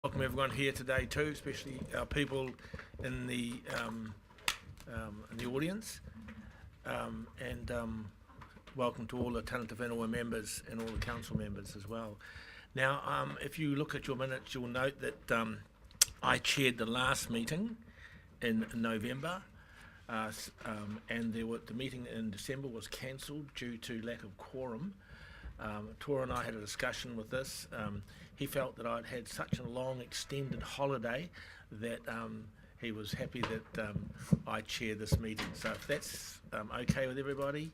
Welcome everyone here today too, especially our people in the audience, and welcome to all the Tangata Whenua members and all the council members as well. Now, if you look at your minutes, you'll note that I chaired the last meeting in November, and the meeting in December was cancelled due to lack of quorum. Tora and I had a discussion with this. He felt that I'd had such a long extended holiday that he was happy that I chair this meeting. So if that's okay with everybody,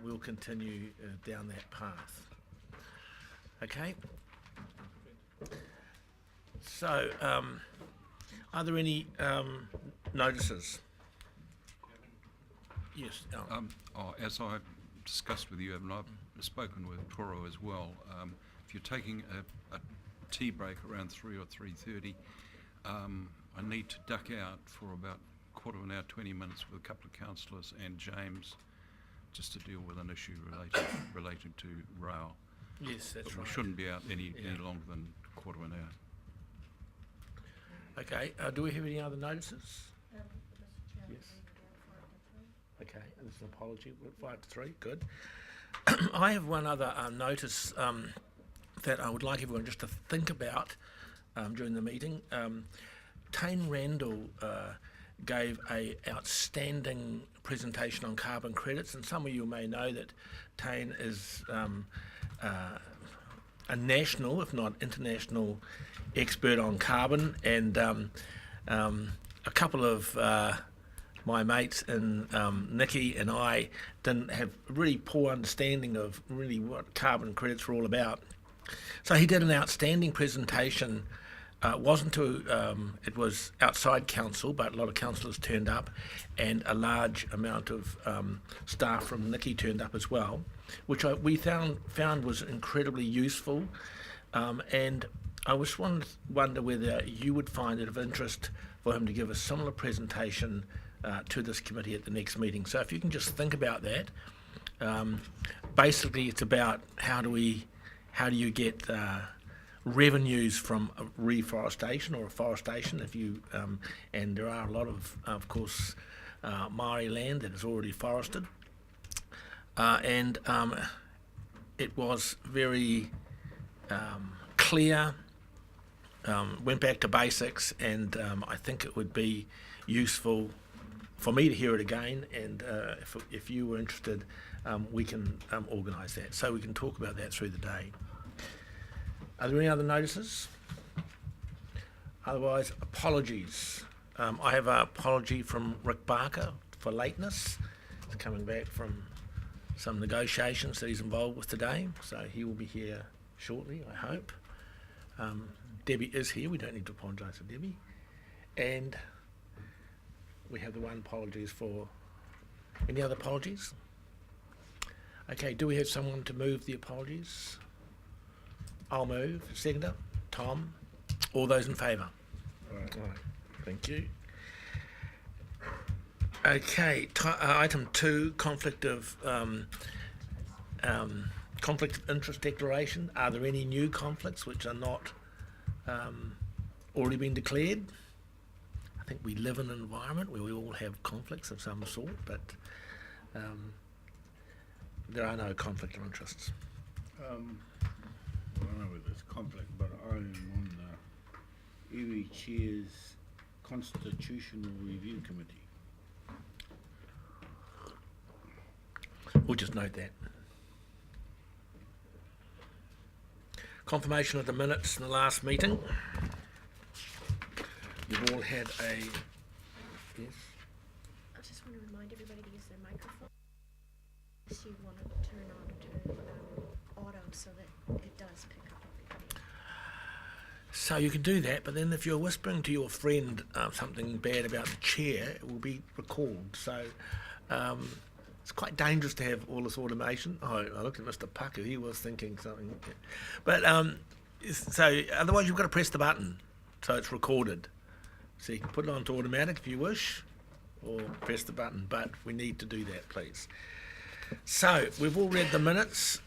we'll continue down that path. Okay? So, are there any notices? Yes. As I've discussed with you, and I've spoken with Toro as well, if you're taking a tea break around 3 or 3:30, I need to duck out for about a quarter of an hour, 20 minutes with a couple of councillors and James, just to deal with an issue related to rail. Yes, that's but right. We shouldn't be out any longer than a quarter of an hour. Okay, do we have any other notices? Yes. Okay, and this is an apology, 5 to 3, good. I have one other notice that I would like everyone just to think about during the meeting. Tane Randall gave an outstanding presentation on carbon credits, and some of you may know that Tane is a national, if not international, expert on carbon, and a couple of my mates and Nikki and I didn't have a really poor understanding of really what carbon credits were all about. So he did an outstanding presentation. It was outside council, but a lot of councillors turned up, and a large amount of staff from Nikki turned up as well, which we found was incredibly useful. And I just wonder whether you would find it of interest for him to give a similar presentation to this committee at the next meeting. So if you can just think about that. Basically, it's about how do you get revenues from reforestation or afforestation, and there are a lot of course, Maori land that is already forested, and it was very clear. Went back to basics, and I think it would be useful for me to hear it again, and if you were interested, we can organise that, so we can talk about that through the day. Are there any other notices? Otherwise, apologies. I have an apology from Rick Barker for lateness. He's coming back from some negotiations that he's involved with today, so he will be here shortly, I hope. Debbie is here, we don't need to apologise to Debbie. And we have the one apologies for... Any other apologies? Okay, do we have someone to move the apologies? I'll move. Seconder? Tom? All those in favour? All right. Thank you. Okay, item 2, conflict of interest declaration. Are there any new conflicts which are not already been declared? I think we live in an environment where we all have conflicts of some sort, but there are no conflict of interests. I don't know whether it's conflict, but I am on the Iwi Chair's Constitutional Review Committee. We'll just note that. Confirmation of the minutes in the last meeting. You've all had a... Yes? I just want to remind everybody to use their microphone. So you want to turn on to auto so that it does pick up everybody. So you can do that, but then if you're whispering to your friend something bad about the chair, it will be recalled. So it's quite dangerous to have all this automation. Oh, I looked at Mr. Pucker, he was thinking something. But so otherwise you've got to press the button so it's recorded. So you can put it on to automatic if you wish, or press the button, but we need to do that, please. So we've all read the minutes.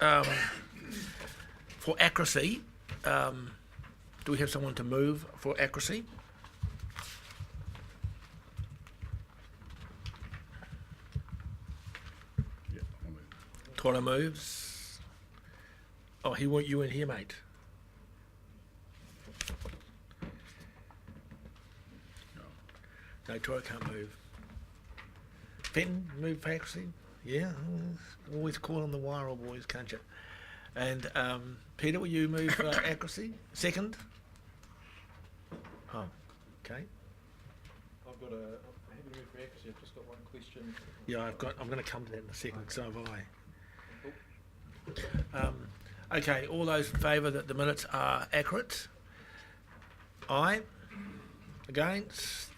For accuracy, do we have someone to move for accuracy? Yeah, I'll move. Tora moves. Oh, he want you in here, mate. No, Tora can't move. Fenton, move for accuracy? Yeah, always call on the Wairoa boys, can't you? And Peter, will you move for accuracy? Second? Oh, okay. I've got a. I haven't moved for accuracy. I've just got one question. Yeah, I'm going to come to that in a second. So have I. Okay, all those in favour that the minutes are accurate? Aye. Against?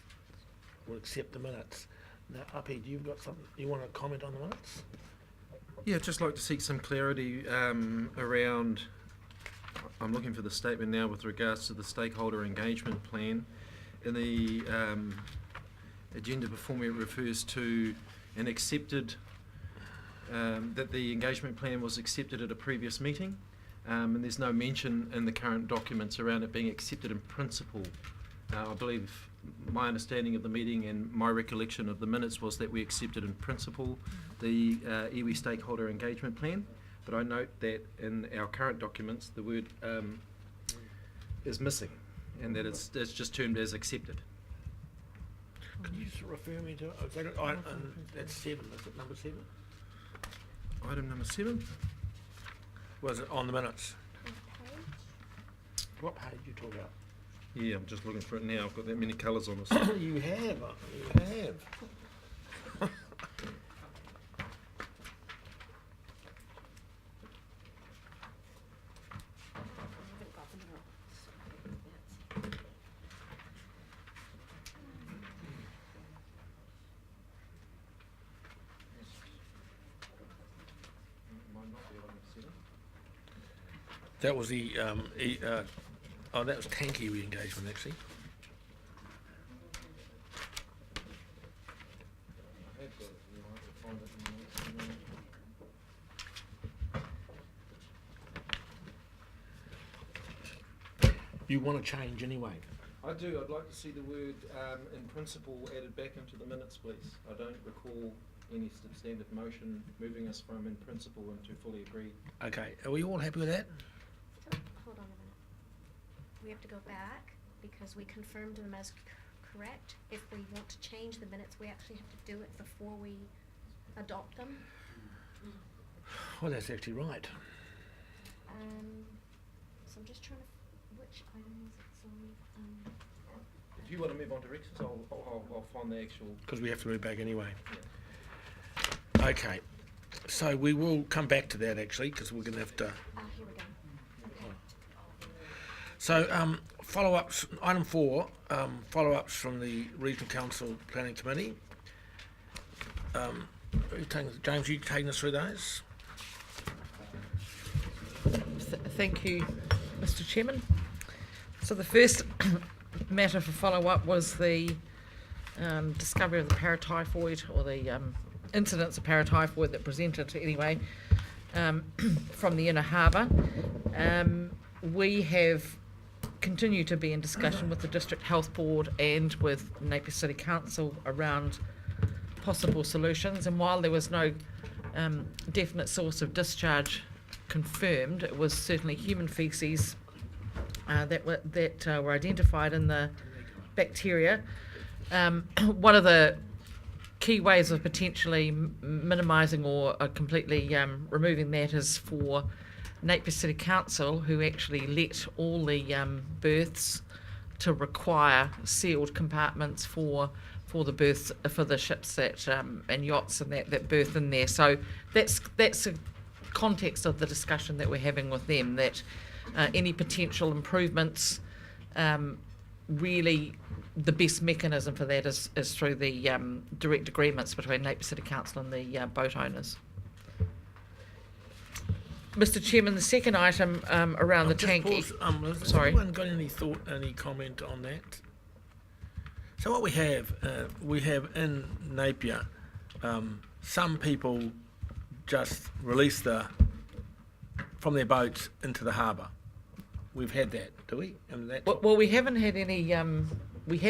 We'll accept the minutes. Now, Uppy, you've got something you want to comment on the minutes? Yeah, I'd just like to seek some clarity around. I'm looking for the statement now with regards to the stakeholder engagement plan. In the agenda before me, it refers to an accepted, that the engagement plan was accepted at a previous meeting, and there's no mention in the current documents around it being accepted in principle. I believe my understanding of the meeting and my recollection of the minutes was that we accepted in principle the iwi stakeholder engagement plan, but I note that in our current documents the word is missing, and that it's just termed as accepted. Can you just refer me to that's 7, is it number 7? Item number 7. Was it on the minutes? What page? What page you talk about? Yeah, I'm just looking for it now. I've got that many colours on it. You have. I haven't got them all. So that's- That was the that was tanky re-engagement actually. You want to change anyway. I do. I'd like to see the word in principle added back into the minutes, please. I don't recall any substantive motion moving us from in principle into fully agreed. Okay, are we all happy with that? Hold on a minute. We have to go back because we confirmed them as correct. If we want to change the minutes, we actually have to do it before we adopt them. Well, that's actually right. So I'm just trying to, which item is it? So, If you want to move on to Rex's, I'll find the actual. Because we have to move back anyway. Okay, so we will come back to that actually because we're going to have to. here we go. Okay. So follow-ups, item 4, follow-ups from the Regional Council Planning Committee. James, you taking us through those? Thank you, Mr. Chairman. So the first matter for follow-up was the discovery of the paratyphoid, or the incidents of paratyphoid that presented anyway from the inner harbour. We have continued to be in discussion with the District Health Board and with Napier City Council around possible solutions, and while there was no definite source of discharge confirmed, it was certainly human faeces that were identified in the bacteria. One of the key ways of potentially minimising or completely removing that is for Napier City Council, who actually let all the berths to require sealed compartments for the berths for the ships that and yachts and that berth in there. So that's a context of the discussion that we're having with them, that any potential improvements, really the best mechanism for that is through the direct agreements between Napier City Council and the boat owners. Mr. Chairman, the second item around the tanky. Has Sorry. anyone got any comment on that? So what we have in Napier, some people just release from their boats into the harbour We've had that, do we? And that Well, we haven't had any, we've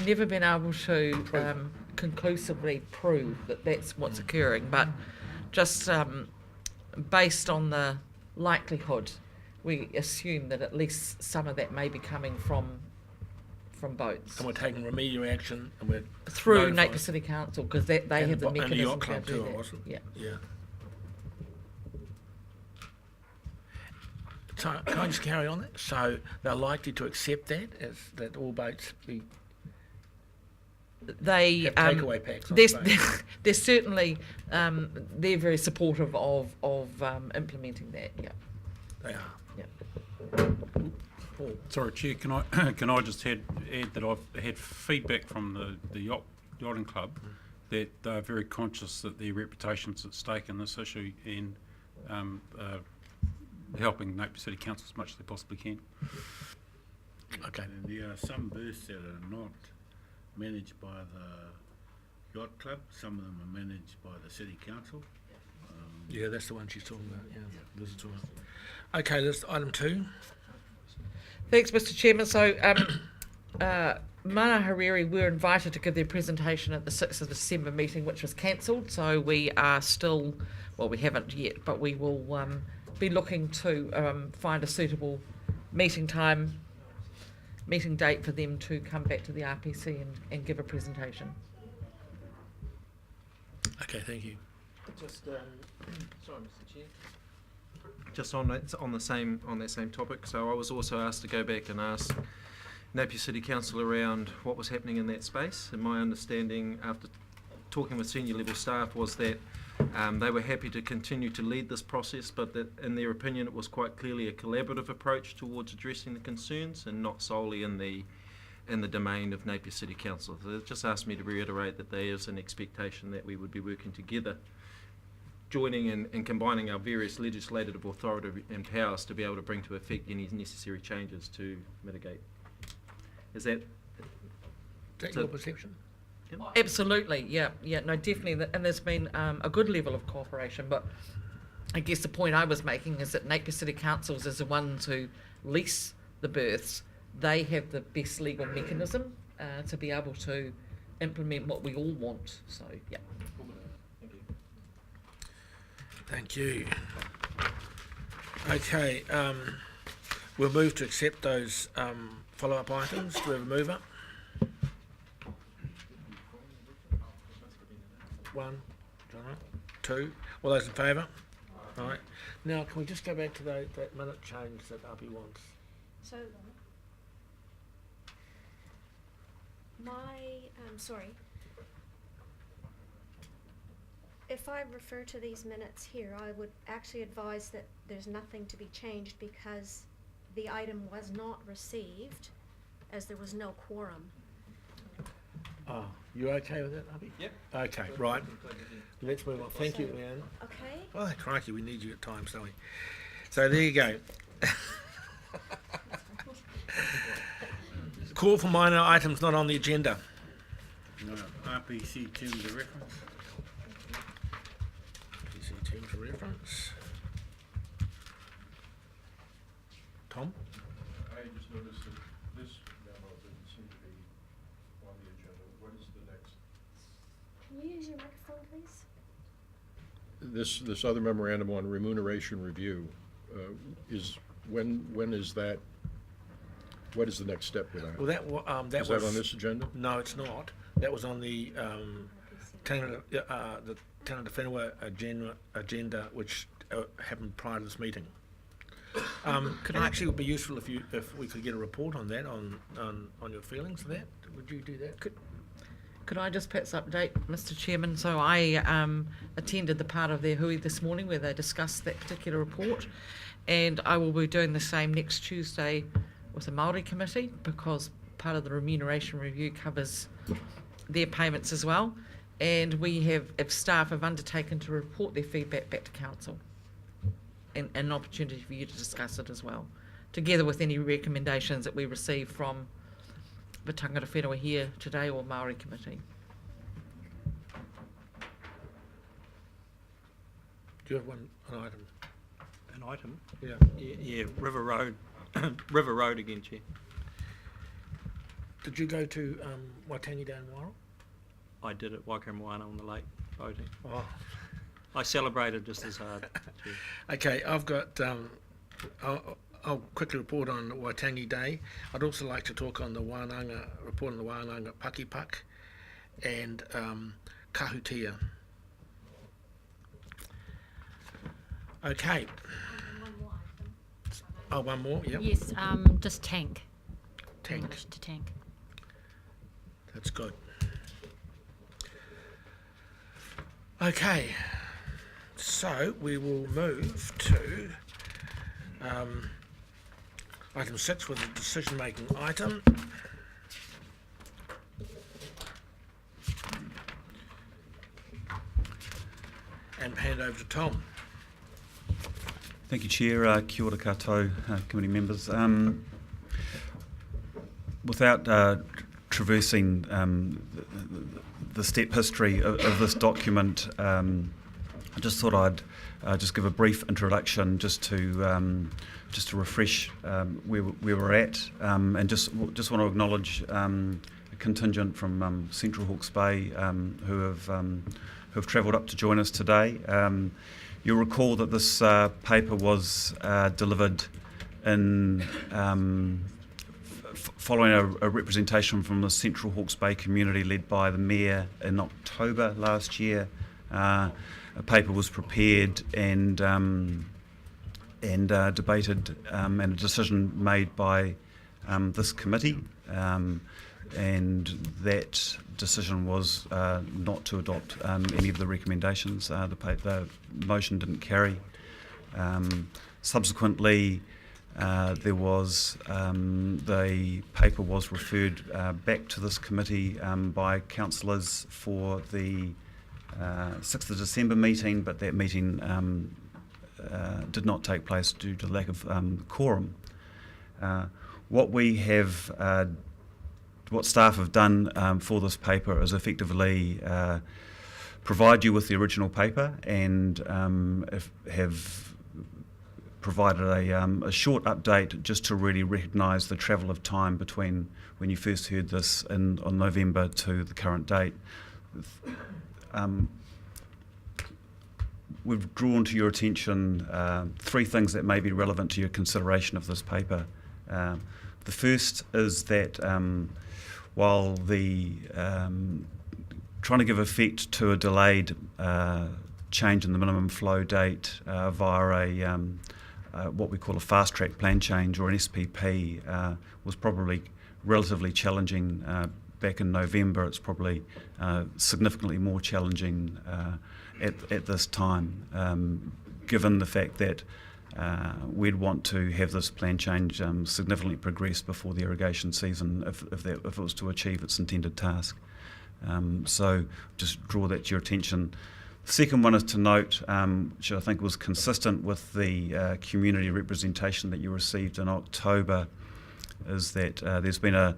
never been able to conclusively prove that that's what's occurring, but just based on the likelihood, we assume that at least some of that may be coming from boats. and we're taking remedial action, and we're Through notifying- Napier City Council, because they And have the and mechanism yacht to club do too, that. wasn't Yeah. Yeah. So can I just carry on that? So they're likely to accept that as that all boats be They have takeaway packs on there's, boats. there's certainly they're very supportive of implementing that. Yeah. They are. Yeah. Paul. Sorry, Chair, can I just add that I've had feedback from the yachting club that they're very conscious that their reputation's at stake in this issue and helping Napier City Council as much as they possibly can. Okay. And there are some berths that are not managed by the yacht club, some of them are managed by the city council. Yeah, that's the one she's talking about. Yeah, this is the one. Okay, that's item 2. Thanks, Mr. Chairman. So, Mana Hariri were invited to give their presentation at the 6th of December meeting, which was cancelled. So we are still, well, we haven't yet, but we will be looking to find a suitable meeting date for them to come back to the RPC and give a presentation. Okay, thank you. Just, sorry, Mr. Chair. Just on that same topic. So I was also asked to go back and ask Napier City Council around what was happening in that space. And my understanding, after talking with senior level staff, was that they were happy to continue to lead this process, but that, in their opinion, it was quite clearly a collaborative approach towards addressing the concerns and not solely in the domain of Napier City Council. So they just asked me to reiterate that there is an expectation that we would be working together, joining and combining our various legislative authority and powers to be able to bring to effect any necessary changes to mitigate. Is that... Is that So- your perception? Absolutely, yeah, no, definitely, and there's been a good level of cooperation, but I guess the point I was making is that Napier City Councils is the ones who lease the berths. They have the best legal mechanism to be able to implement what we all want, so, yeah. Thank you. Okay, we'll move to accept those follow-up items. Do we have a mover? 1, John, 2. All those in favour? All right. Now, can we just go back to that minute change that Uppy wants? So, sorry. If I refer to these minutes here, I would actually advise that there's nothing to be changed because the item was not received as there was no quorum. Oh, you okay with that, Uppy? Yep. Okay, right. Let's move on. Thank you, Leanne. Okay? Oh, crikey, we need you at times, don't we? So there you go. Call for minor items not on the agenda. No, RPC terms of reference. PC terms of reference. Tom? I just noticed that this memo didn't seem to be on the agenda. What is the next? Can you use your microphone, please? This other memorandum on remuneration review, is, when is that, what is the next step with that? Well, that Is was... that on this agenda? No, it's not. That was on the Tangata Whenua agenda, which happened prior to this meeting. It actually would be useful if we could get a report on that, on your feelings of that. Would you do that? Could I just perhaps update, Mr. Chairman? So I attended the part of their hui this morning where they discussed that particular report, and I will be doing the same next Tuesday with the Māori committee because part of the remuneration review covers their payments as well, and if staff have undertaken to report their feedback back to council, and an opportunity for you to discuss it as well, together with any recommendations that we receive from the Tangata Whenua here today or Māori committee. Do you have an item? An item? Yeah. Yeah, River Road River Road again, Chair. Did you go to Waitangi Day in Wairoa? I did at Waikaremoana on the lake voting. Oh, I celebrated just as hard, Chair. okay. I've got. I'll quickly report on Waitangi Day. I'd also like to talk on the Wānanga report on the Wānanga Pakipak and Kahutia. Okay. Oh, one more. Yep. Yes, just tank. In Tank. relation to tank. That's good. Okay, so we will move to item 6 with a decision-making item. And hand over to Tom. Thank you, Chair. Kia ora koutou, committee members. Without traversing the step history of this document, I just thought I'd just give a brief introduction just to refresh where we're at, and just want to acknowledge a contingent from Central Hawke's Bay who have travelled up to join us today. You'll recall that this paper was delivered in following a representation from the Central Hawke's Bay community led by the Mayor in October last year. A paper was prepared and debated, and a decision made by this committee, and that decision was not to adopt any of the recommendations. The motion didn't carry. Subsequently, there was the paper was referred back to this committee by councillors for the 6th of December meeting, but that meeting did not take place due to lack of quorum. What staff have done for this paper is effectively provide you with the original paper and have provided a short update just to really recognise the travel of time between when you first heard this on November to the current date. We've drawn to your attention 3 things that may be relevant to your consideration of this paper. The first is that while the trying to give effect to a delayed change in the minimum flow date via what we call a fast track plan change or an SPP was probably relatively challenging back in November. It's probably significantly more challenging at this time, given the fact that we'd want to have this plan change significantly progress before the irrigation season if it was to achieve its intended task. So just draw that to your attention. The second one is to note, which I think was consistent with the community representation that you received in October, is that there's been a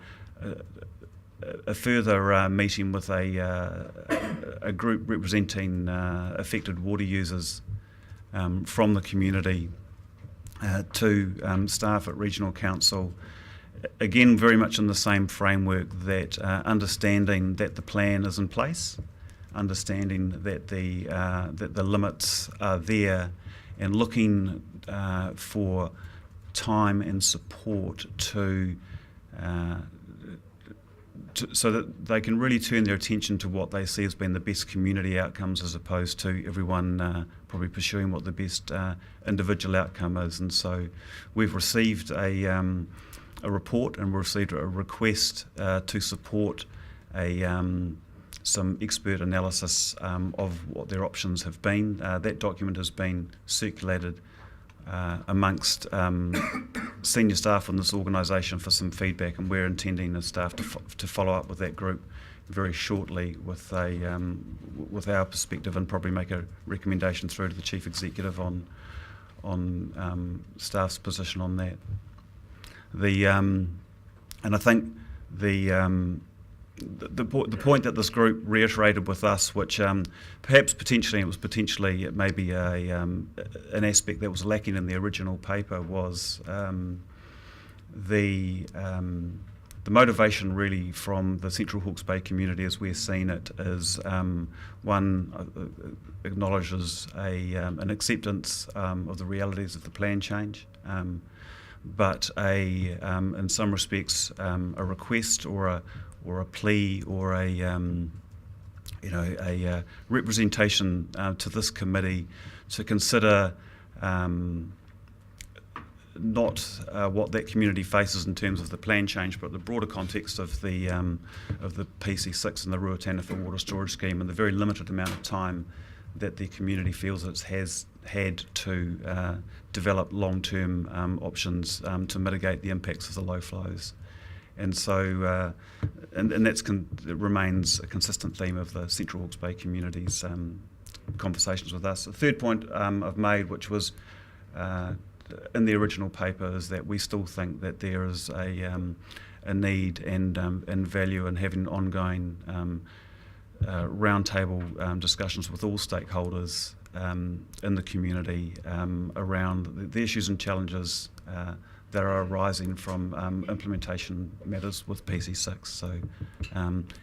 further meeting with a group representing affected water users from the community to staff at Regional Council. Again, very much in the same framework, that understanding that the plan is in place, understanding that the limits are there, and looking for time and support so that they can really turn their attention to what they see as being the best community outcomes, as opposed to everyone probably pursuing what the best individual outcome is. And so we've received a report, and we've received a request to support some expert analysis of what their options have been. That document has been circulated amongst senior staff in this organisation for some feedback, and we're intending as staff to follow up with that group very shortly with our perspective, and probably make a recommendation through to the Chief Executive on staff's position on that. And I think the point that this group reiterated with us, which perhaps potentially it may be an aspect that was lacking in the original paper, was the motivation really from the Central Hawke's Bay community as we're seeing it is one acknowledges an acceptance of the realities of the plan change, but in some respects a request or a plea or a representation to this committee to consider not what that community faces in terms of the plan change, but the broader context of the PC6 and the Ruataniwha water storage scheme, and the very limited amount of time that the community feels it has had to develop long-term options to mitigate the impacts of the low flows. And so, and it remains a consistent theme of the Central Hawke's Bay community's conversations with us. The third point I've made, which was in the original paper, is that we still think that there is a need and value in having ongoing roundtable discussions with all stakeholders in the community around the issues and challenges that are arising from implementation matters with PC6. So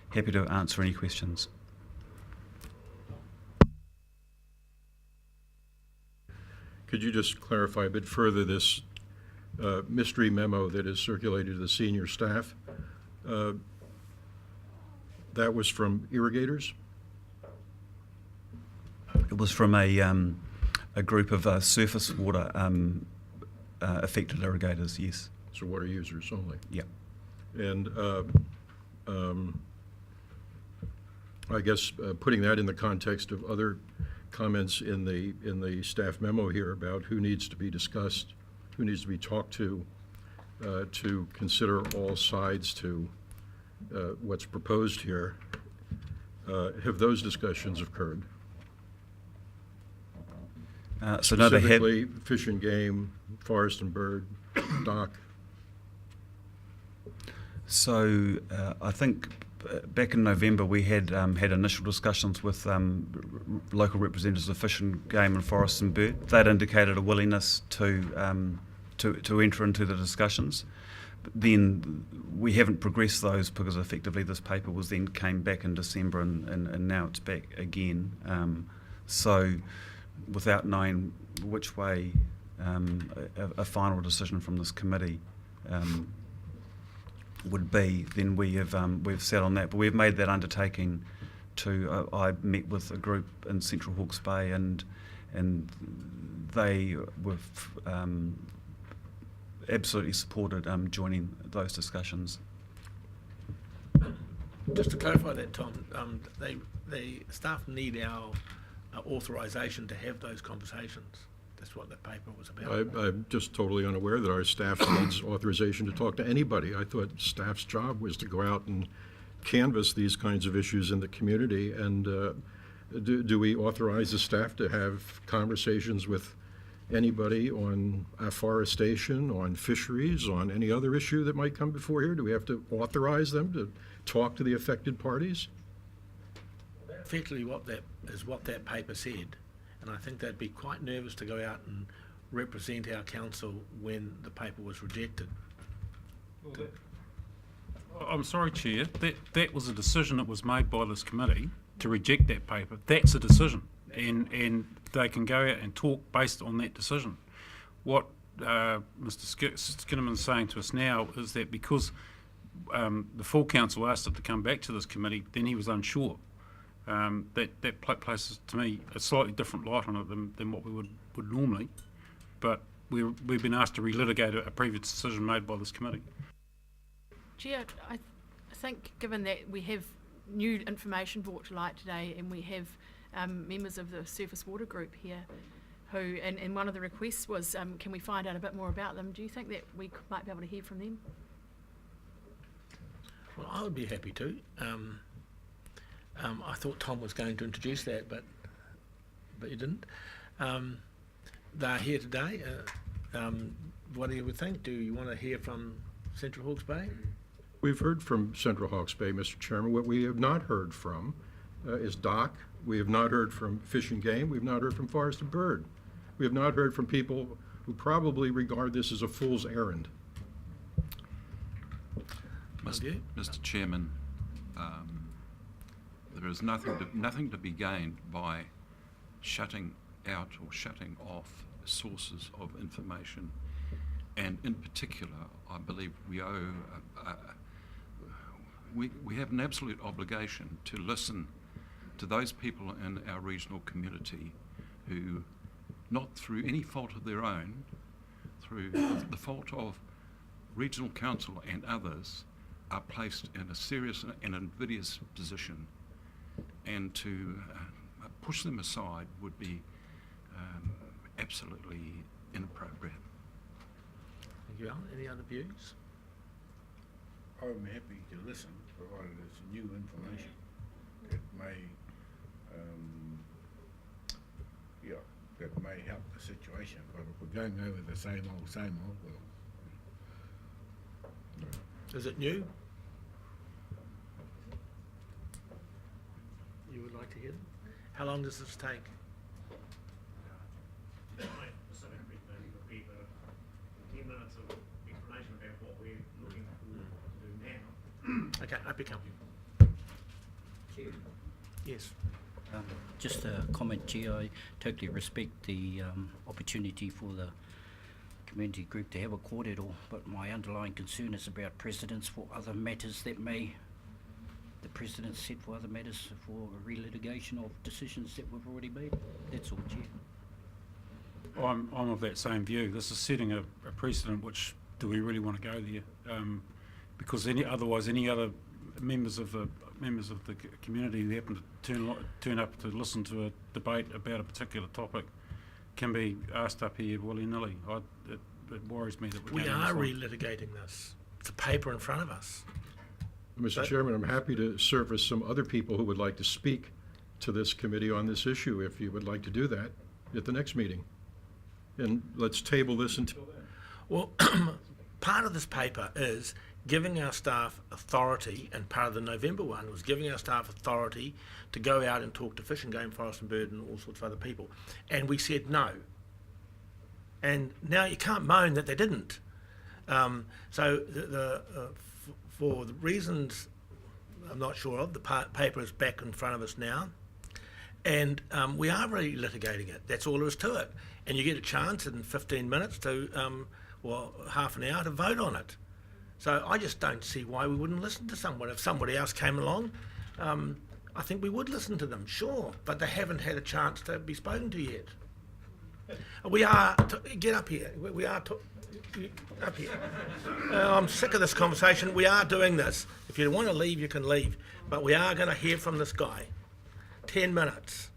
happy to answer any questions. Could you just clarify a bit further this mystery memo that is circulated to the senior staff? That was from irrigators? It was from a group of surface water affected irrigators, yes. So water users only? Yeah. And I guess putting that in the context of other comments in the staff memo here about who needs to be discussed, who needs to be talked to consider all sides to what's proposed here. Have those discussions occurred? So no, they have. Specifically, Fish and Game, Forest and Bird, Dock. So I think back in November we had had initial discussions with local representatives of Fish and Game and Forest and Bird. They'd indicated a willingness to enter into the discussions. But then we haven't progressed those because effectively this paper was then came back in December and now it's back again. So without knowing which way a final decision from this committee would be, then we've sat on that. But we've made that undertaking to. I met with a group in Central Hawke's Bay, and they were absolutely supported joining those discussions. Just to clarify that, Tom, the staff need our authorisation to have those conversations. That's what the paper was about. I'm just totally unaware that our staff needs authorization to talk to anybody. I thought staff's job was to go out and canvass these kinds of issues in the community. And do we authorize the staff to have conversations with anybody on afforestation, on fisheries, on any other issue that might come before here? Do we have to authorize them to talk to the affected parties? Effectively, what that paper said. And I think they'd be quite nervous to go out and represent our council when the paper was rejected. I'm sorry, Chair, that was a decision that was made by this committee to reject that paper. That's a decision, and they can go out and talk based on that decision. What Mr. Skinnerman's saying to us now is that because the full council asked it to come back to this committee, then he was unsure. That places, to me, a slightly different light on it than what we would normally. But we've been asked to relitigate a previous decision made by this committee. Chair, I think given that we have new information brought to light today and we have members of the Surface Water Group here who, and one of the requests was, can we find out a bit more about them? Do you think that we might be able to hear from them? Well, I would be happy to. I thought Tom was going to introduce that, but you didn't. They're here today. What do you think? Do you want to hear from Central Hawke's Bay? We've heard from Central Hawke's Bay, Mr. Chairman. What we have not heard from is Dock. We have not heard from Fish and Game. We have not heard from Forest and Bird. We have not heard from people who probably regard this as a fool's errand. view. Mr. Chairman, there is nothing to be gained by shutting out or shutting off sources of information, and in particular, I believe we owe we have an absolute obligation to listen to those people in our regional community who, not through any fault of their own, through the fault of regional council and others, are placed in a serious and invidious position, and to push them aside would be absolutely inappropriate. Thank you, Alan. Any other views? I'm happy to listen, provided it's new information that may, that may help the situation. But if we're going over the same old, well. Is it new? You would like to hear them? How long does this take? Specifically, maybe it'll be 10 minutes of explanation about what we're looking to do now. Okay, I pick up. Yes. Just a comment, Chair. I totally respect the opportunity for the community group to have a kōrero, but my underlying concern is about precedents for other matters that the precedents set for other matters for relitigation of decisions that we've already made. That's all, Chair. I'm of that same view. This is setting a precedent. Which do we really want to go there? Because otherwise, any other members of the community who happen to turn up to listen to a debate about a particular topic can be asked up here willy-nilly. It worries me that We are relitigating this. It's a paper in front of us. Mr. Chairman, I'm happy to surface some other people who would like to speak to this committee on this issue, if you would like to do that at the next meeting. And let's table this until then. Well, part of this paper is giving our staff authority, and part of the November one was giving our staff authority to go out and talk to Fish and Game, Forest and Bird and all sorts of other people. And we said no. And now you can't moan that they didn't. So for the reasons I'm not sure of, the paper is back in front of us now. And we are really litigating it. That's all there is to it. And you get a chance in 15 minutes to, half an hour to vote on it. So I just don't see why we wouldn't listen to someone. If somebody else came along, I think we would listen to them, sure. But they haven't had a chance to be spoken to yet. We are, get up here. We are up here. I'm sick of this conversation. We are doing this. If you want to leave, you can leave. But we are going to hear from this guy. 10 minutes.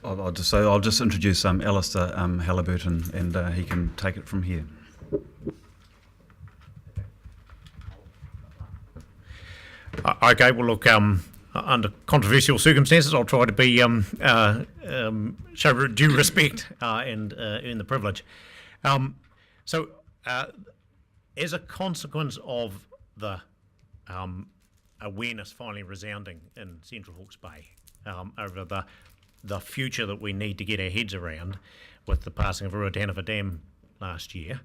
I'll just introduce Alistair Halliburton, and he can take it from here. Okay, well, look, under controversial circumstances, I'll try to be show due respect and earn the privilege. So, as a consequence of the awareness finally resounding in Central Hawke's Bay over the future that we need to get our heads around with the passing of Ruataniwha Dam last year,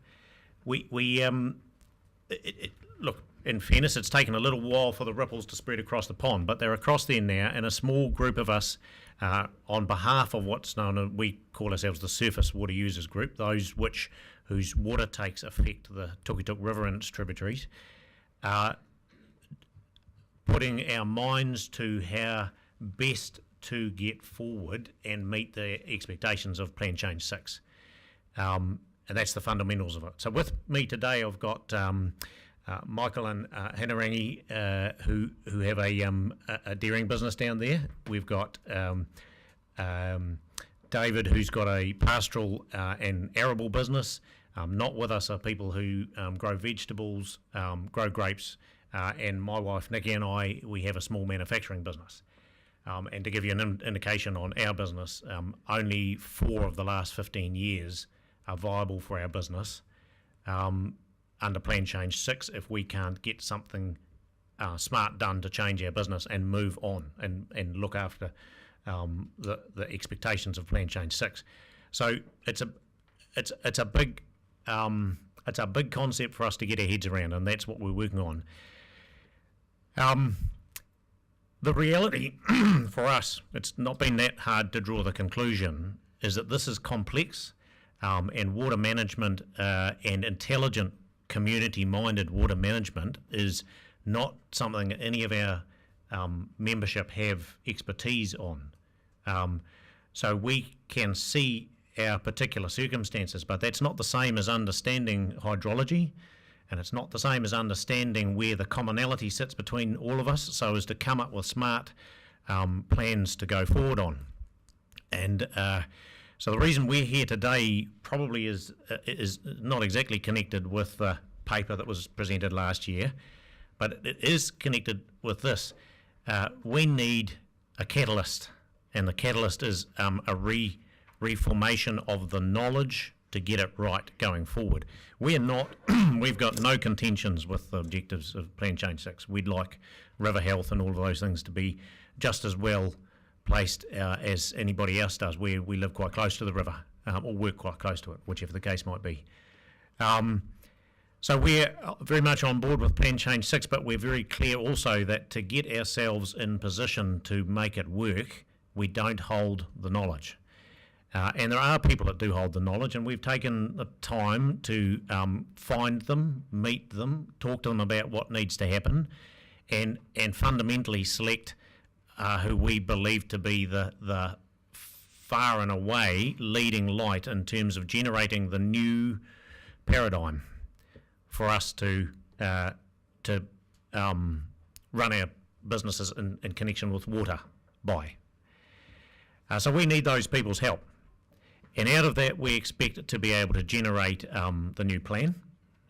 look, in fairness, it's taken a little while for the ripples to spread across the pond, but they're across there now, and a small group of us, on behalf of what's known as, we call ourselves the Surface Water Users Group, those whose water takes affect the Tukituki River and its tributaries, putting our minds to how best to get forward and meet the expectations of Plan Change 6. And that's the fundamentals of it. So with me today, I've got Michael and Hanarangi, who have a dairying business down there. We've got David, who's got a pastoral and arable business. Not with us are people who grow vegetables, grow grapes, and my wife Nikki and I, we have a small manufacturing business. And to give you an indication on our business, only 4 of the last 15 years are viable for our business under Plan Change 6 if we can't get something smart done to change our business and move on and look after the expectations of Plan Change 6. So it's a big it's a big concept for us to get our heads around, and that's what we're working on. The reality for us, it's not been that hard to draw the conclusion, is that this is complex, and water management and intelligent community-minded water management is not something any of our membership have expertise on. So we can see our particular circumstances, but that's not the same as understanding hydrology, and it's not the same as understanding where the commonality sits between all of us, so as to come up with smart plans to go forward on. And so the reason we're here today probably is not exactly connected with the paper that was presented last year, but it is connected with this. We need a catalyst, and the catalyst is a reformation of the knowledge to get it right going forward. We're not, we've got no contentions with the objectives of Plan Change 6. We'd like river health and all of those things to be just as well placed as anybody else does. We live quite close to the river, or work quite close to it, whichever the case might be. So we're very much on board with Plan Change 6, but we're very clear also that to get ourselves in position to make it work, we don't hold the knowledge. And there are people that do hold the knowledge, and we've taken the time to find them, meet them, talk to them about what needs to happen, and fundamentally select who we believe to be the far and away leading light in terms of generating the new paradigm for us to run our businesses in connection with water by. So we need those people's help. And out of that, we expect to be able to generate the new plan,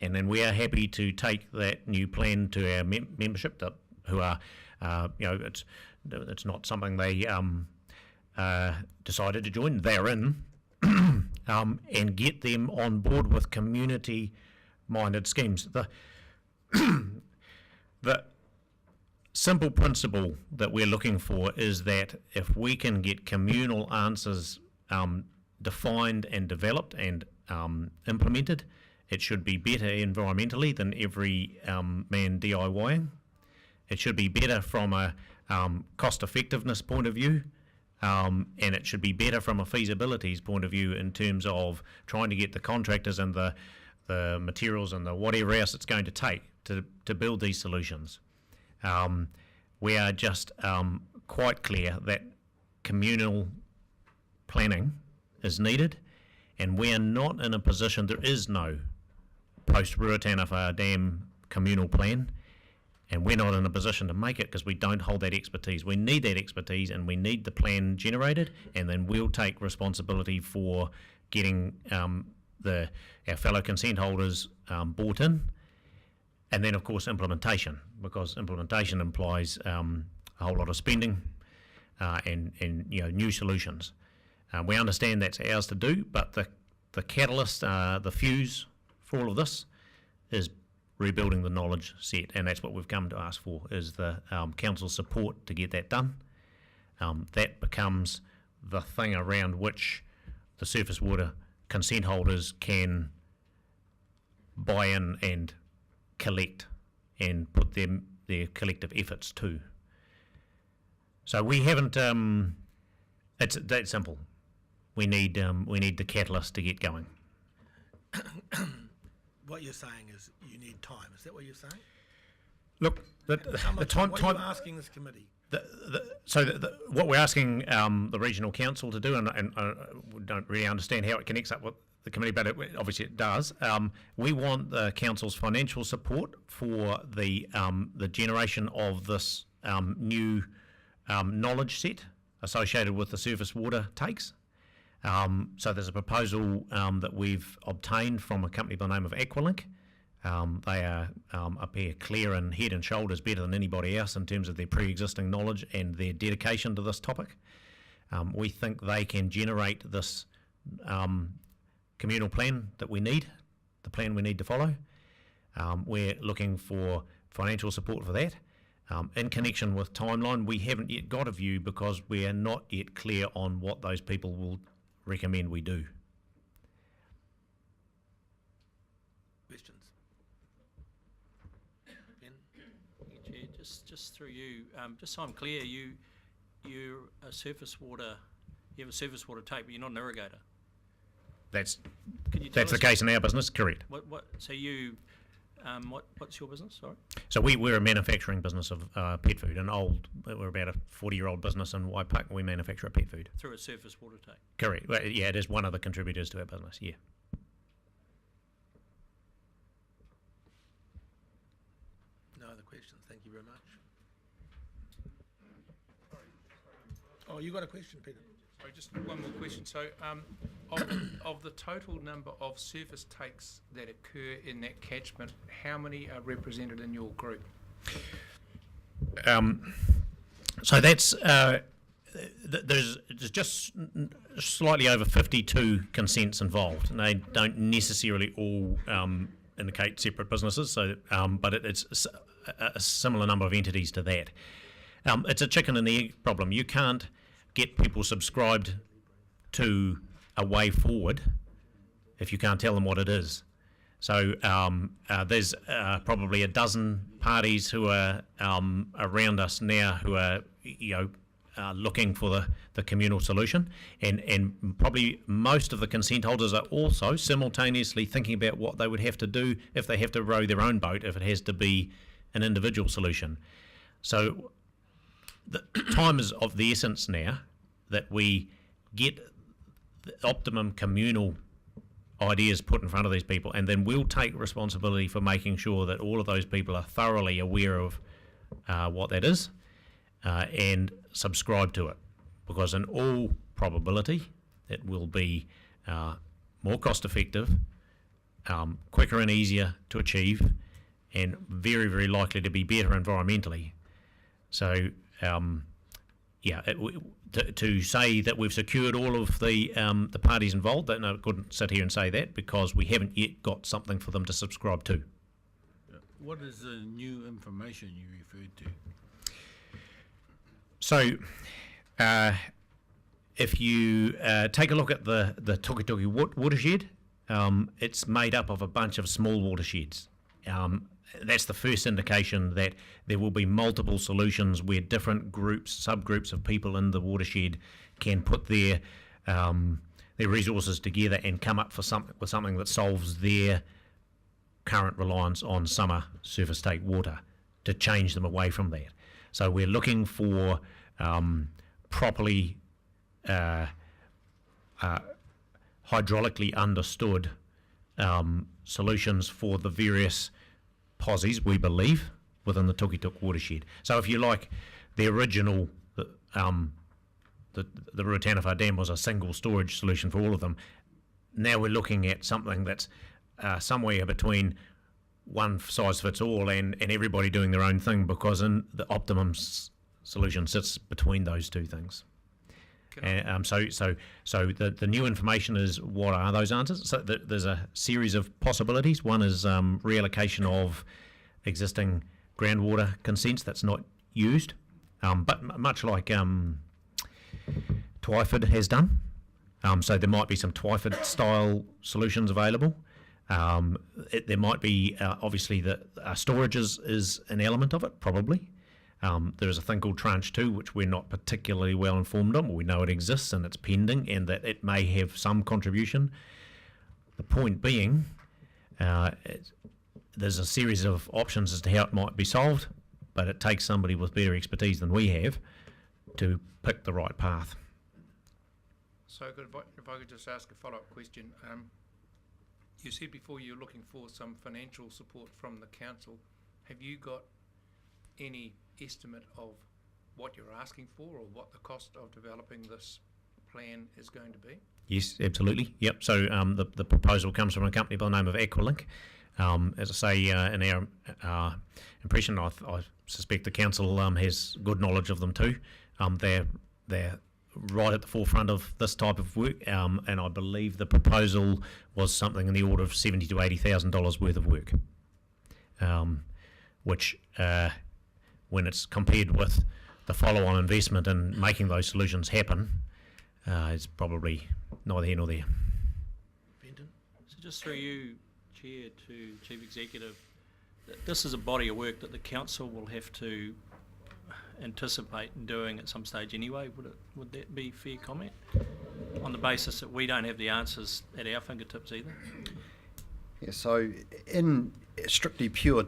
and then we are happy to take that new plan to our membership, who are, it's not something they decided to join, they're in, and get them on board with community-minded schemes. The simple principle that we're looking for is that if we can get communal answers defined and developed and implemented, it should be better environmentally than every man DIYing. It should be better from a cost effectiveness point of view, and it should be better from a feasibilities point of view in terms of trying to get the contractors and the materials and the whatever else it's going to take to build these solutions. We are just quite clear that communal planning is needed, and we are not in a position, there is no post-Ruataniwha Dam communal plan, and we're not in a position to make it because we don't hold that expertise. We need that expertise, and we need the plan generated, and then we'll take responsibility for getting our fellow consent holders bought in, and then of course implementation, because implementation implies a whole lot of spending and new solutions. We understand that's ours to do, but the catalyst, the fuse for all of this is rebuilding the knowledge set, and that's what we've come to ask for, is the council's support to get that done. That becomes the thing around which the surface water consent holders can buy in and collect and put their collective efforts to. So we haven't, it's that simple. We need the catalyst to get going. What you're saying is you need time. Is that what you're saying? Look, the time. What are you asking this committee? What we're asking the regional council to do, and we don't really understand how it connects up with the committee, but obviously it does. We want the council's financial support for the generation of this new knowledge set associated with the surface water takes. So there's a proposal that we've obtained from a company by the name of Aqualink. They are up here clear and head and shoulders better than anybody else in terms of their pre-existing knowledge and their dedication to this topic. We think they can generate this communal plan that we need, the plan we need to follow. We're looking for financial support for that. In connection with timeline, we haven't yet got a view because we are not yet clear on what those people will recommend we do. Just through you, just so I'm clear, you're a surface water. You have a surface water tape, but you're not an irrigator. That's Can you tell the us case in our business, correct. So you, what's your business? Sorry. So we're a manufacturing business of pet food, we're about a 40-year-old business in Waipac, and we manufacture pet food. Through a surface water tape. Correct. Well, yeah, it is one of the contributors to our business, yeah. No other questions. Thank you very much. Oh, you got a question, Peter? Sorry, just one more question. So, of the total number of surface takes that occur in that catchment, how many are represented in your group? So that's there's just slightly over 52 consents involved, and they don't necessarily all indicate separate businesses. So, but it's a similar number of entities to that. It's a chicken and egg problem. You can't get people subscribed to a way forward if you can't tell them what it is. So there's probably a dozen parties who are around us now who are looking for the communal solution, and probably most of the consent holders are also simultaneously thinking about what they would have to do if they have to row their own boat, if it has to be an individual solution. So the time is of the essence now that we get the optimum communal ideas put in front of these people, and then we'll take responsibility for making sure that all of those people are thoroughly aware of what that is and subscribe to it, because in all probability it will be more cost effective, quicker and easier to achieve, and very, very likely to be better environmentally. So to say that we've secured all of the parties involved, I couldn't sit here and say that, because we haven't yet got something for them to subscribe to. What is the new information you referred to? So, if you take a look at the Tukituki watershed, it's made up of a bunch of small watersheds. That's the first indication that there will be multiple solutions where different groups, subgroups of people in the watershed can put their resources together and come up with something that solves their current reliance on summer surface take water, to change them away from that. So we're looking for properly hydraulically understood solutions for the various posies, we believe, within the Tukituki watershed. So if you like, the original, the Ruataniwha Dam was a single storage solution for all of them. Now we're looking at something that's somewhere between one size fits all and everybody doing their own thing, because in the optimum solution sits between those two things. So the new information is, what are those answers? So there's a series of possibilities. One is reallocation of existing groundwater consents that's not used, but much like Twyford has done. So there might be some Twyford-style solutions available. There might be, obviously, storage is an element of it, probably. There is a thing called Tranche 2, which we're not particularly well informed on. We know it exists and it's pending, and that it may have some contribution. The point being, there's a series of options as to how it might be solved, but it takes somebody with better expertise than we have to pick the right path. So if I could just ask a follow-up question. You said before you're looking for some financial support from the council. Have you got any estimate of what you're asking for, or what the cost of developing this plan is going to be? Yes, absolutely. Yep. So the proposal comes from a company by the name of Aqualink. As I say, in our impression, I suspect the council has good knowledge of them too. They're right at the forefront of this type of work, and I believe the proposal was something in the order of $70,000 to $80,000 worth of work, which, when it's compared with the follow-on investment in making those solutions happen, is probably neither here nor there. So just through you, Chair, to Chief Executive, this is a body of work that the council will have to anticipate doing at some stage anyway. Would that be fair comment? On the basis that we don't have the answers at our fingertips either. Yeah, so in strictly pure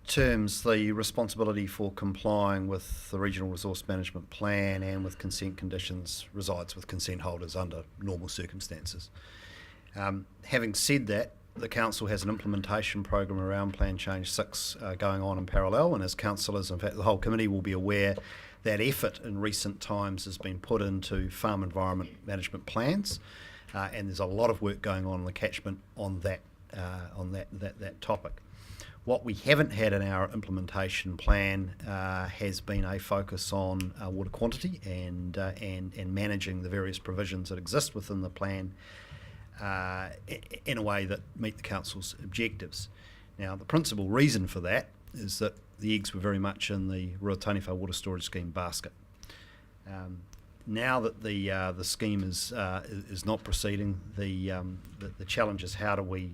terms, the responsibility for complying with the Regional Resource Management Plan and with consent conditions resides with consent holders under normal circumstances. Having said that, the Council has an implementation program around Plan Change 6 going on in parallel, and as councillors, in fact the whole committee will be aware that effort in recent times has been put into farm environment management plans, and there's a lot of work going on in the catchment on that topic. What we haven't had in our implementation plan has been a focus on water quantity and managing the various provisions that exist within the plan in a way that meet the council's objectives. Now, the principal reason for that is that the eggs were very much in the Ruataniwha Water Storage Scheme basket. Now that the scheme is not proceeding, the challenge is how do we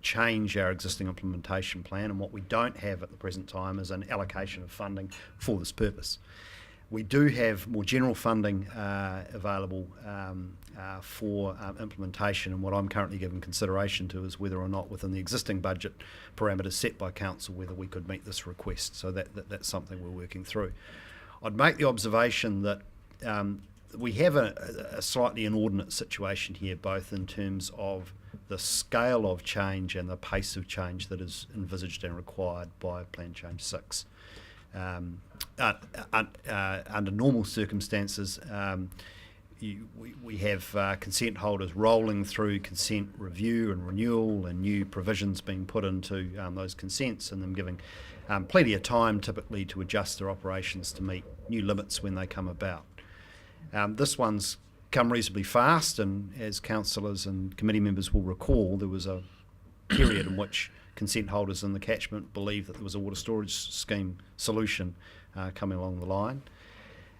change our existing implementation plan, and what we don't have at the present time is an allocation of funding for this purpose. We do have more general funding available for implementation, and what I'm currently giving consideration to is whether or not within the existing budget parameters set by council whether we could meet this request. So that's something we're working through. I'd make the observation that we have a slightly inordinate situation here, both in terms of the scale of change and the pace of change that is envisaged and required by Plan Change 6. Under normal circumstances, we have consent holders rolling through consent review and renewal, and new provisions being put into those consents, and them giving plenty of time typically to adjust their operations to meet new limits when they come about. This one's come reasonably fast, and as councillors and committee members will recall, there was a period in which consent holders in the catchment believed that there was a water storage scheme solution coming along the line.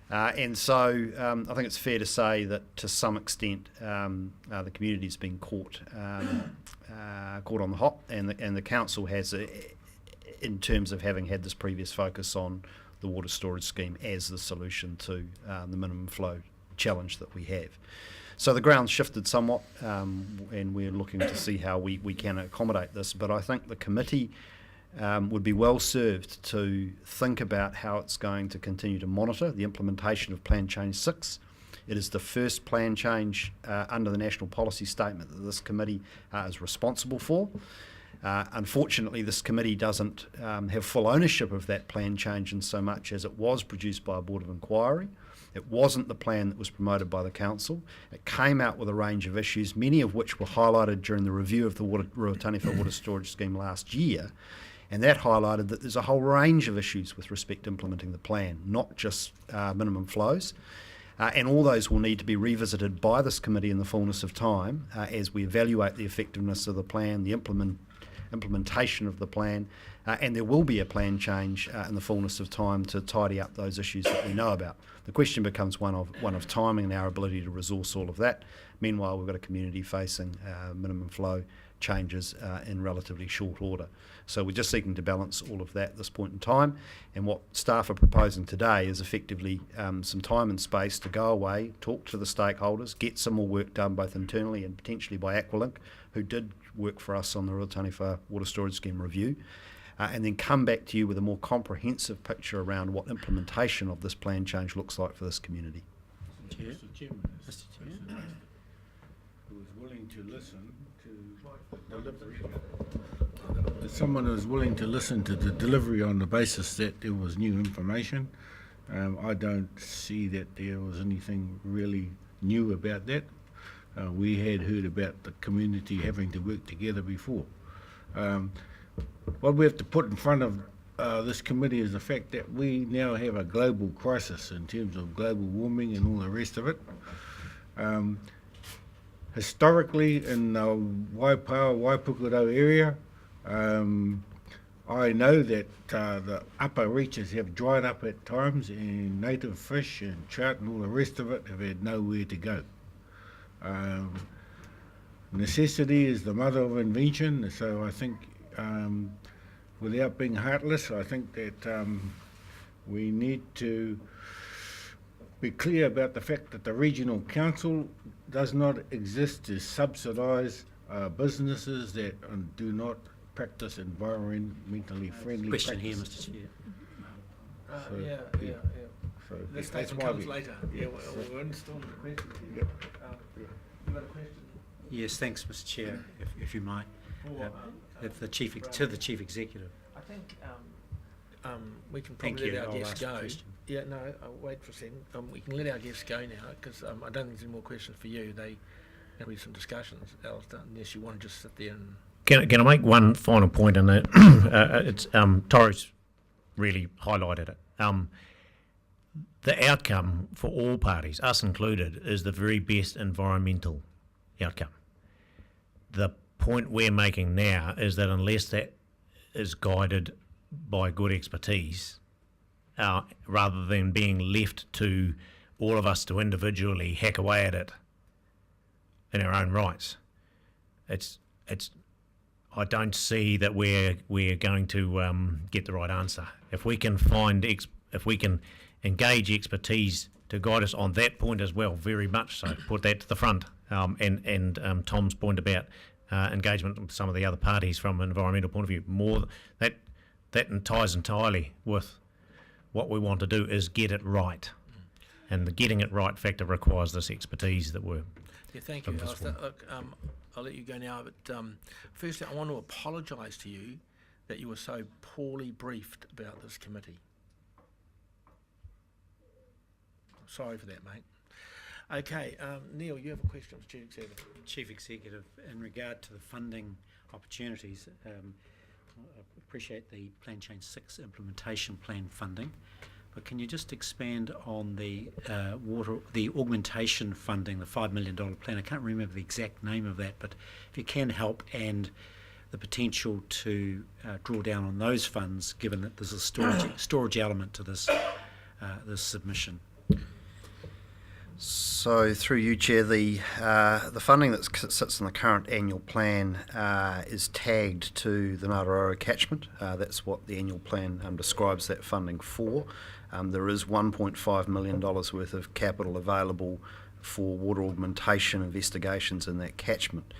And so I think it's fair to say that to some extent the community's been caught on the hop, and the council has, in terms of having had this previous focus on the water storage scheme as the solution to the minimum flow challenge that we have. So the ground's shifted somewhat, and we're looking to see how we can accommodate this. But I think the committee would be well served to think about how it's going to continue to monitor the implementation of Plan Change 6. It is the first plan change under the National Policy Statement that this committee is responsible for. Unfortunately, this committee doesn't have full ownership of that plan change in so much as it was produced by a Board of Inquiry. It wasn't the plan that was promoted by the council. It came out with a range of issues, many of which were highlighted during the review of the Ruataniwha Water Storage Scheme last year, and that highlighted that there's a whole range of issues with respect to implementing the plan, not just minimum flows. And all those will need to be revisited by this committee in the fullness of time as we evaluate the effectiveness of the plan, the implementation of the plan, and there will be a plan change in the fullness of time to tidy up those issues that we know about. The question becomes one of timing and our ability to resource all of that. Meanwhile, we've got a community facing minimum flow changes in relatively short order. So we're just seeking to balance all of that at this point in time, and what staff are proposing today is effectively some time and space to go away, talk to the stakeholders, get some more work done both internally and potentially by Aqualink, who did work for us on the Ruataniwha Water Storage Scheme review, and then come back to you with a more comprehensive picture around what implementation of this plan change looks like for this community. Mr. Chairman, who was willing to listen to delivery. Someone who was willing to listen to the delivery on the basis that there was new information. I don't see that there was anything really new about that. We had heard about the community having to work together before. What we have to put in front of this committee is the fact that we now have a global crisis in terms of global warming and all the rest of it. Historically, in the Waipukurau area, I know that the upper reaches have dried up at times, and native fish and trout and all the rest of it have had nowhere to go. Necessity is the mother of invention, so I think without being heartless, I think that we need to be clear about the fact that the regional council does not exist to subsidise businesses that do not practice environmentally friendly Question here, practices. Mr. Chair. So, So This that's statement why comes we- later. Yeah, we'll understand the question. Yep. You got a question? Yes, thanks, Mr. Chair, if you might. If the chief to the chief executive. I think we can Thank probably you. let our I'll guests ask the go. question. Yeah, no, I'll wait for a second. We can let our guests go now because I don't think there's any more questions for you. There'll be some discussions, Alistair, unless you want to just sit there and. Can I make one final point on that? It's Torres really highlighted it. The outcome for all parties, us included, is the very best environmental outcome. The point we're making now is that unless that is guided by good expertise, rather than being left to all of us to individually hack away at it in our own rights, I don't see that we're going to get the right answer. If we can engage expertise to guide us on that point as well, very much so, put that to the front. And Tom's point about engagement with some of the other parties from an environmental point of view, that ties entirely with what we want to do is get it right. And the getting it right factor requires this expertise that we're. Yeah, thank you, Alistair. Look, I'll let you go now, but firstly, I want to apologise to you that you were so poorly briefed about this committee. Sorry for that, mate. Okay, Neil, you have a question for Chief Executive. Chief Executive, in regard to the funding opportunities, I appreciate the Plan Change 6 implementation plan funding, but can you just expand on the the augmentation funding, the $5 million plan? I can't remember the exact name of that, but if you can help, and the potential to draw down on those funds, given that there's a storage element to this this submission. So through you, Chair, the funding that sits in the current annual plan is tagged to the Ngātaroa catchment. That's what the annual plan describes that funding for. There is $1.5 million worth of capital available for water augmentation investigations in that catchment.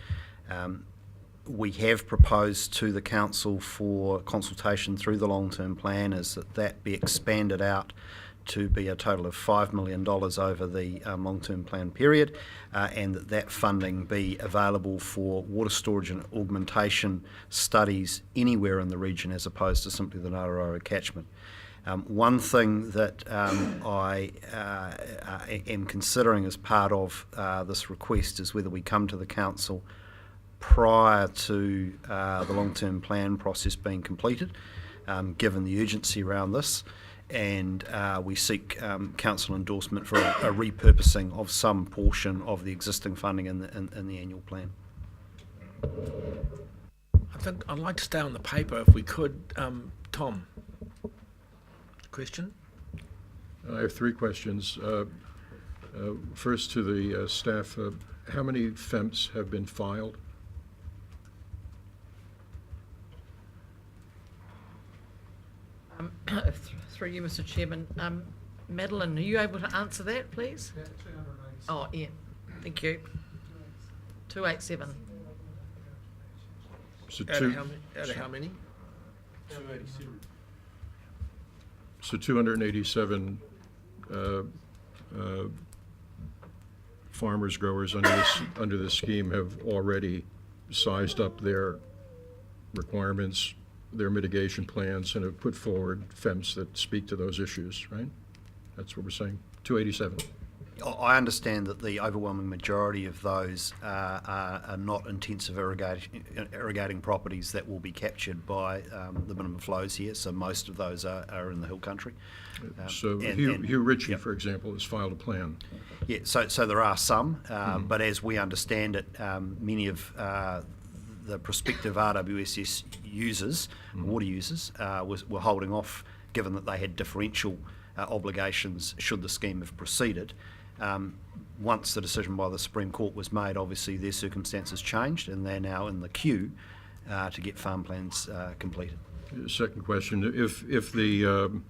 We have proposed to the Council for consultation through the long-term plan is that be expanded out to be a total of $5 million over the long-term plan period, and that funding be available for water storage and augmentation studies anywhere in the region as opposed to simply the Ngātaroa catchment. One thing that I am considering as part of this request is whether we come to the Council prior to the long-term plan process being completed, given the urgency around this, and we seek council endorsement for a repurposing of some portion of the existing funding in the annual plan. I think I'd like to stay on the paper if we could. Tom, question? I have three questions. First to the staff, how many FEMPs have been filed? Through you, Mr. Chairman. Madeline, are you able to answer that, please? Yeah, 287. Oh, yeah. Thank you. 287. So Out of how many? 287. So 287 farmers, growers under this scheme have already sized up their requirements, their mitigation plans, and have put forward FEMS that speak to those issues, right? That's what we're saying, 287. I understand that the overwhelming majority of those are not intensive irrigating properties that will be captured by the minimum flows here, so most of those are in the hill country. So Hugh Ritchie, for example, has filed a plan. Yeah, so there are some, but as we understand it, many of the prospective RWSS users, water users, were holding off, given that they had differential obligations should the scheme have proceeded. Once the decision by the Supreme Court was made, obviously their circumstances changed and they're now in the queue to get farm plans completed. Second question, if the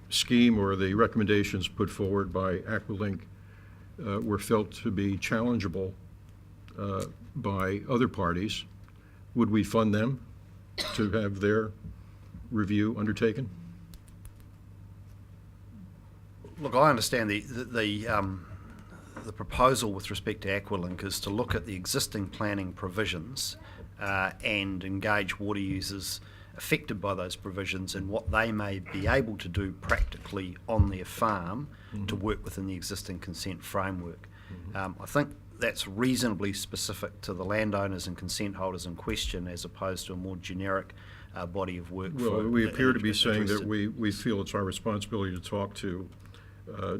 scheme or the recommendations put forward by Aqualink were felt to be challengeable by other parties, would we fund them to have their review undertaken? Look, I understand the proposal with respect to Aqualink is to look at the existing planning provisions and engage water users affected by those provisions and what they may be able to do practically on their farm to work within the existing consent framework. I think that's reasonably specific to the landowners and consent holders in question, as opposed to a more generic body of work. Well, we appear to be saying that we feel it's our responsibility to talk to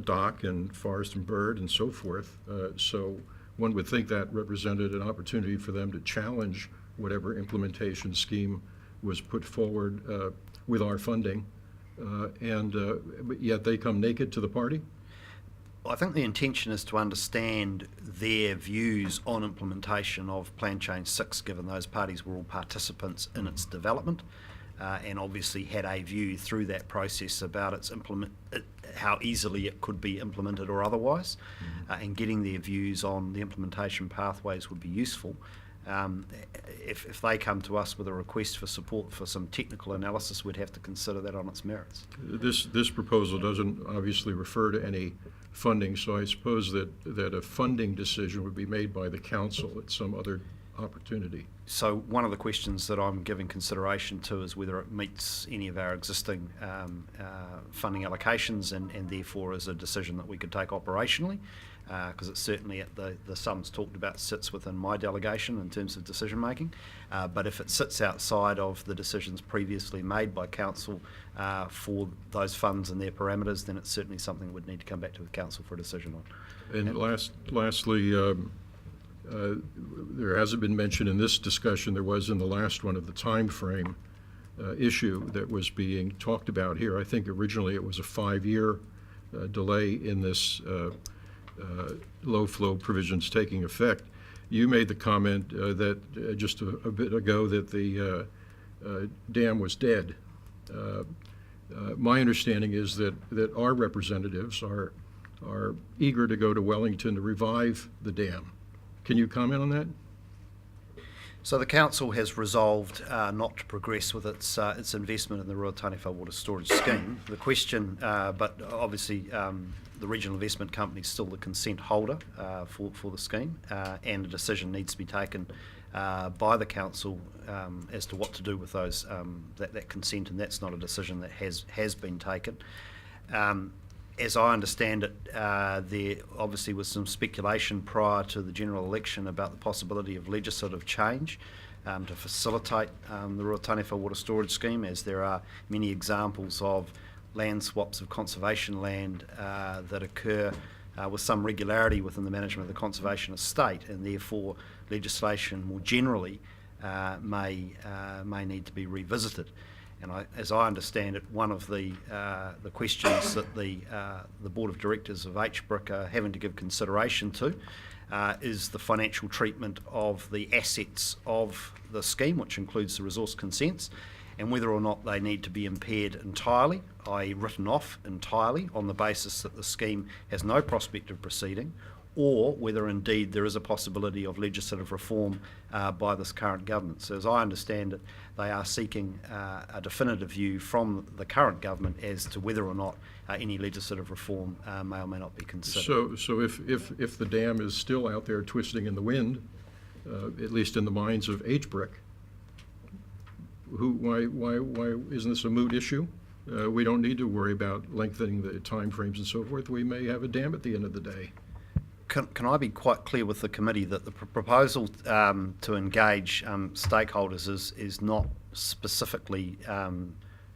DOC and Forest and Bird and so forth. So one would think that represented an opportunity for them to challenge whatever implementation scheme was put forward with our funding, but yet they come naked to the party? I think the intention is to understand their views on implementation of Plan Change 6, given those parties were all participants in its development and obviously had a view through that process about how easily it could be implemented or otherwise, and getting their views on the implementation pathways would be useful. If they come to us with a request for support for some technical analysis, we'd have to consider that on its merits. This proposal doesn't obviously refer to any funding, so I suppose that a funding decision would be made by the council at some other opportunity. So one of the questions that I'm giving consideration to is whether it meets any of our existing funding allocations and therefore is a decision that we could take operationally, because it's certainly at the sums talked about sits within my delegation in terms of decision making. But if it sits outside of the decisions previously made by council for those funds and their parameters, then it's certainly something we'd need to come back to the council for a decision on. And lastly, there hasn't been mentioned in this discussion, there was in the last one, of the time frame issue that was being talked about here. I think originally it was a 5-year delay in this low flow provisions taking effect. You made the comment that just a bit ago that the dam was dead. My understanding is that our representatives are eager to go to Wellington to revive the dam. Can you comment on that? So the council has resolved not to progress with its investment in the Royal Taniwha Water Storage Scheme. The question, but obviously the Regional Investment Company is still the consent holder for the scheme, and a decision needs to be taken by the council as to what to do with those that consent, and that's not a decision that has been taken. As I understand it, there obviously was some speculation prior to the general election about the possibility of legislative change to facilitate the Royal Taniwha Water Storage Scheme, as there are many examples of land swaps of conservation land that occur with some regularity within the management of the conservation estate, and therefore legislation more generally may need to be revisited. And as I understand it, one of the questions that the Board of Directors of HBRIC are having to give consideration to is the financial treatment of the assets of the scheme, which includes the resource consents, and whether or not they need to be impaired entirely, i.e. written off entirely on the basis that the scheme has no prospect of proceeding, or whether indeed there is a possibility of legislative reform by this current government. So as I understand it, they are seeking a definitive view from the current government as to whether or not any legislative reform may or may not be considered. So if the dam is still out there twisting in the wind, at least in the minds of HBRIC, why isn't this a moot issue? We don't need to worry about lengthening the time frames and so forth. We may have a dam at the end of the day. Can I be quite clear with the committee that the proposal to engage stakeholders is not specifically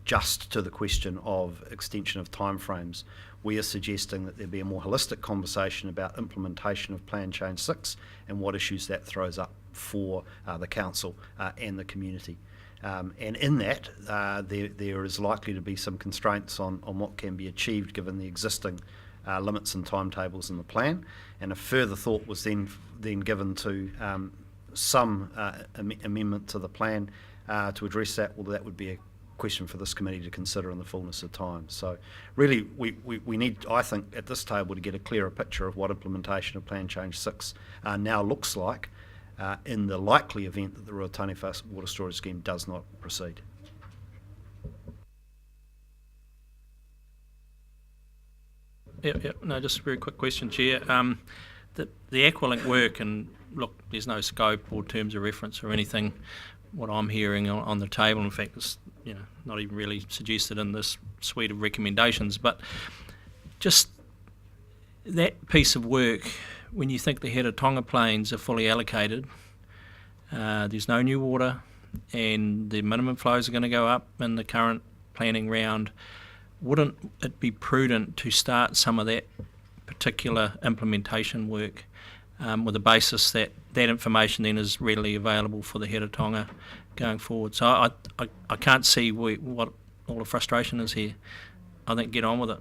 just to the question of extension of timeframes. We are suggesting that there be a more holistic conversation about implementation of Plan Change 6 and what issues that throws up for the council and the community. And in that, there is likely to be some constraints on what can be achieved given the existing limits and timetables in the plan, and a further thought was then given to some amendment to the plan to address that, well, that would be a question for this committee to consider in the fullness of time. So really, we need, I think, at this table to get a clearer picture of what implementation of Plan Change 6 now looks like in the likely event that the Ruataniwha water storage scheme does not proceed. No, just a very quick question, Chair. The Aqualink work, and look, there's no scope or terms of reference or anything, what I'm hearing on the table, in fact, it's not even really suggested in this suite of recommendations, but just that piece of work, when you think the Heretatonga plains are fully allocated, there's no new water, and the minimum flows are going to go up in the current planning round, wouldn't it be prudent to start some of that particular implementation work with the basis that that information then is readily available for the Heretatonga going forward? So I can't see what all the frustration is here. I think get on with it.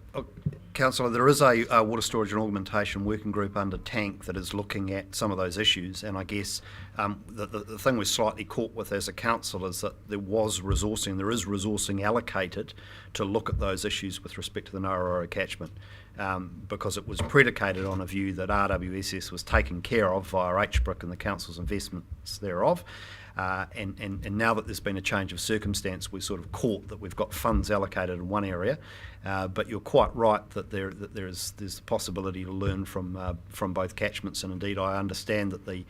Councillor, there is a water storage and augmentation working group under TANK that is looking at some of those issues, and I guess the thing we're slightly caught with as a council is that there is resourcing allocated to look at those issues with respect to the Ngāruara catchment, because it was predicated on a view that RWSS was taken care of via HBRIC and the council's investments thereof. And now that there's been a change of circumstance, we're sort of caught that we've got funds allocated in one area, but you're quite right that there's the possibility to learn from both catchments, and indeed I understand that the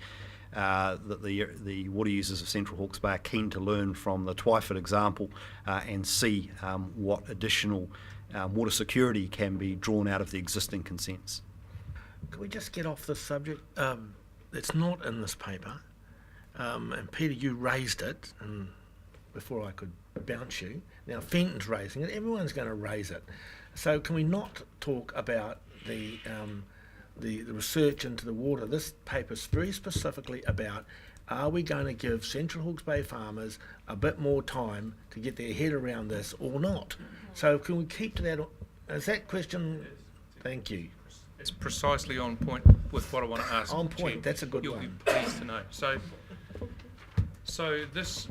water users of Central Hawke's Bay are keen to learn from the Twyford example and see what additional water security can be drawn out of the existing consents. Can we just get off this subject? It's not in this paper. And Peter, you raised it, and before I could bounce you. Now Fenton's raising it. Everyone's going to raise it. So can we not talk about the research into the water? This paper is very specifically about: are we going to give Central Hawke's Bay farmers a bit more time to get their head around this, or not? So can we keep to that? Is that question? Thank you. It's precisely on point with what I want to ask. On point. Chief. That's a good You'll one. be pleased to know. So this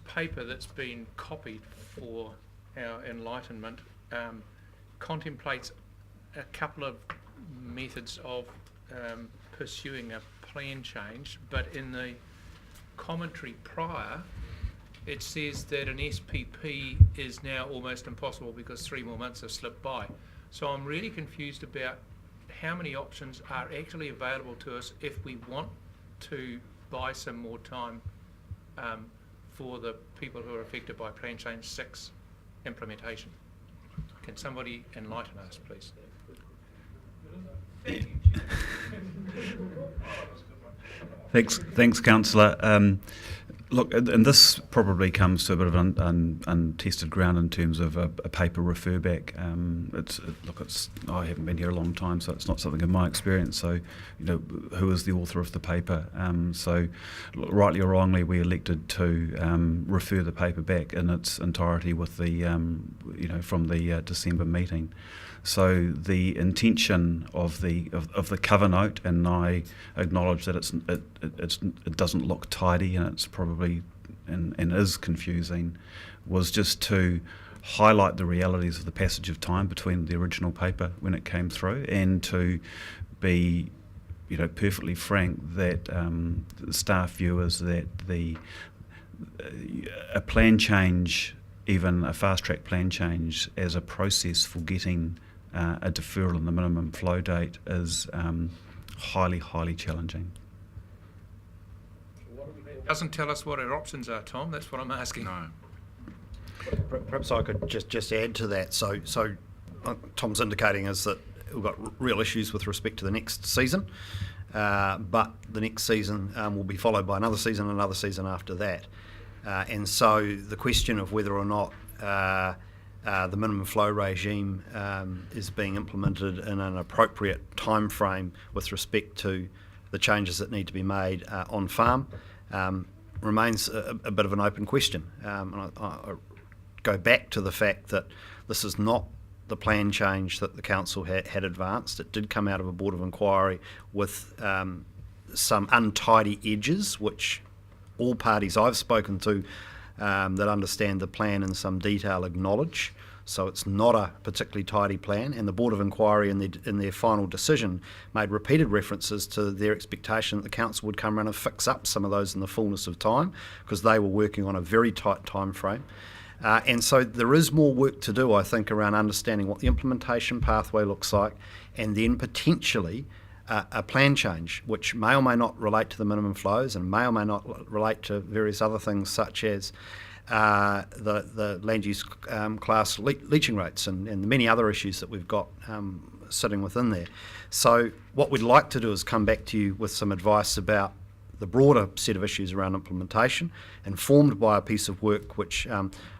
paper that's been copied for our enlightenment contemplates a couple of methods of pursuing a plan change, but in the commentary prior, it says that an SPP is now almost impossible because 3 more months have slipped by. So I'm really confused about how many options are actually available to us if we want to buy some more time for the people who are affected by Plan Change 6 implementation. Can somebody enlighten us, please? Thanks, Councillor. Look, and this probably comes to a bit of untested ground in terms of a paper refer back. I haven't been here a long time, so it's not something in my experience. So, who is the author of the paper? So, rightly or wrongly, we elected to refer the paper back in its entirety with the, from the December meeting. So the intention of the cover note, and I acknowledge that it doesn't look tidy, and it's probably and is confusing, was just to highlight the realities of the passage of time between the original paper when it came through, and to be perfectly frank that the staff view is that a plan change, even a fast track plan change as a process for getting a deferral in the minimum flow date is highly, highly challenging. Doesn't tell us what our options are, Tom. That's what I'm asking. No. Perhaps I could just add to that. So Tom's indicating is that we've got real issues with respect to the next season, but the next season will be followed by another season after that. And so the question of whether or not the minimum flow regime is being implemented in an appropriate time frame with respect to the changes that need to be made on farm remains a bit of an open question. And I go back to the fact that this is not the plan change that the council had advanced. It did come out of a board of inquiry with some untidy edges, which all parties I've spoken to that understand the plan in some detail acknowledge. So it's not a particularly tidy plan, and the Board of Inquiry in their final decision made repeated references to their expectation that the council would come around and fix up some of those in the fullness of time, because they were working on a very tight time frame. And so there is more work to do, I think, around understanding what the implementation pathway looks like, and then potentially a plan change, which may or may not relate to the minimum flows and may or may not relate to various other things such as the land use class leaching rates and the many other issues that we've got sitting within there. So what we'd like to do is come back to you with some advice about the broader set of issues around implementation, informed by a piece of work which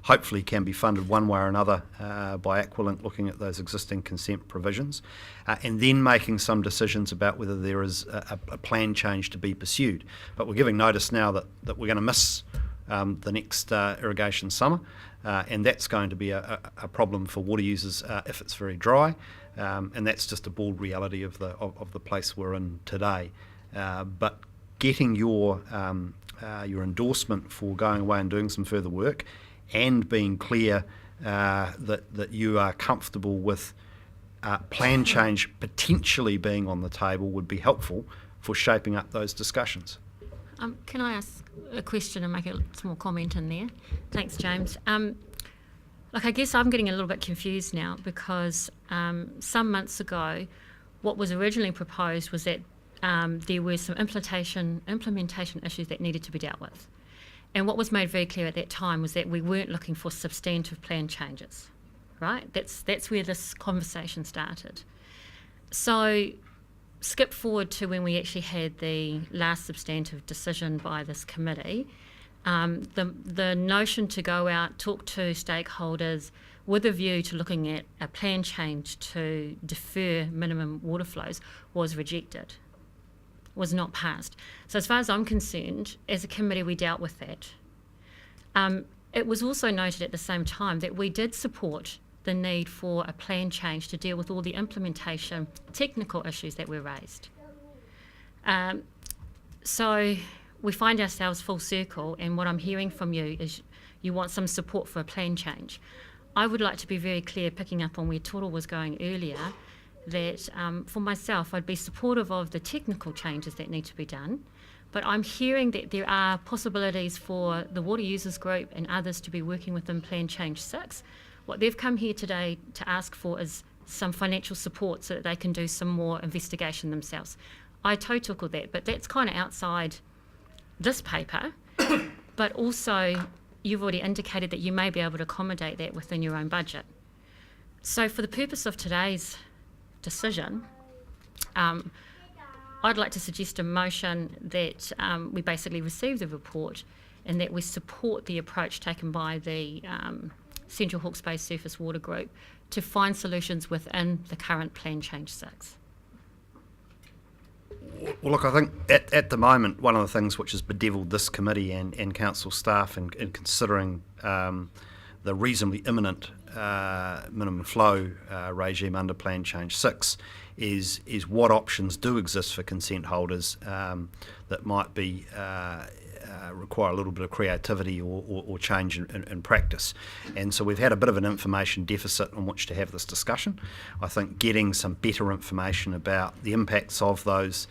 hopefully can be funded one way or another by Aqualink, looking at those existing consent provisions, and then making some decisions about whether there is a plan change to be pursued. But we're giving notice now that we're going to miss the next irrigation summer, and that's going to be a problem for water users if it's very dry, and that's just a bald reality of the place we're in today. But getting your endorsement for going away and doing some further work, and being clear that you are comfortable with plan change potentially being on the table would be helpful for shaping up those discussions. Can I ask a question and make a small comment in there? Thanks, James. I guess I'm getting a little bit confused now, because some months ago, what was originally proposed was that there were some implementation issues that needed to be dealt with. And what was made very clear at that time was that we weren't looking for substantive plan changes, right? That's where this conversation started. So skip forward to when we actually had the last substantive decision by this committee. The notion to go out, talk to stakeholders with a view to looking at a plan change to defer minimum water flows was rejected, was not passed. So as far as I'm concerned, as a committee, we dealt with that. It was also noted at the same time that we did support the need for a plan change to deal with all the implementation technical issues that were raised. So we find ourselves full circle, and what I'm hearing from you is you want some support for a plan change. I would like to be very clear, picking up on where Toro was going earlier, that for myself, I'd be supportive of the technical changes that need to be done, but I'm hearing that there are possibilities for the Water Users Group and others to be working within Plan Change 6. What they've come here today to ask for is some financial support so that they can do some more investigation themselves. I total that, but that's kind of outside this paper, but also you've already indicated that you may be able to accommodate that within your own budget. So for the purpose of today's decision, I'd like to suggest a motion that we basically receive the report and that we support the approach taken by the Central Hawke's Bay Surface Water Group to find solutions within the current Plan Change 6. Well, look, I think at the moment, one of the things which has bedevilled this committee and council staff in considering the reasonably imminent minimum flow regime under Plan Change 6 is what options do exist for consent holders that might be require a little bit of creativity or change in practice. And so we've had a bit of an information deficit on which to have this discussion. I think getting some better information about the impacts of those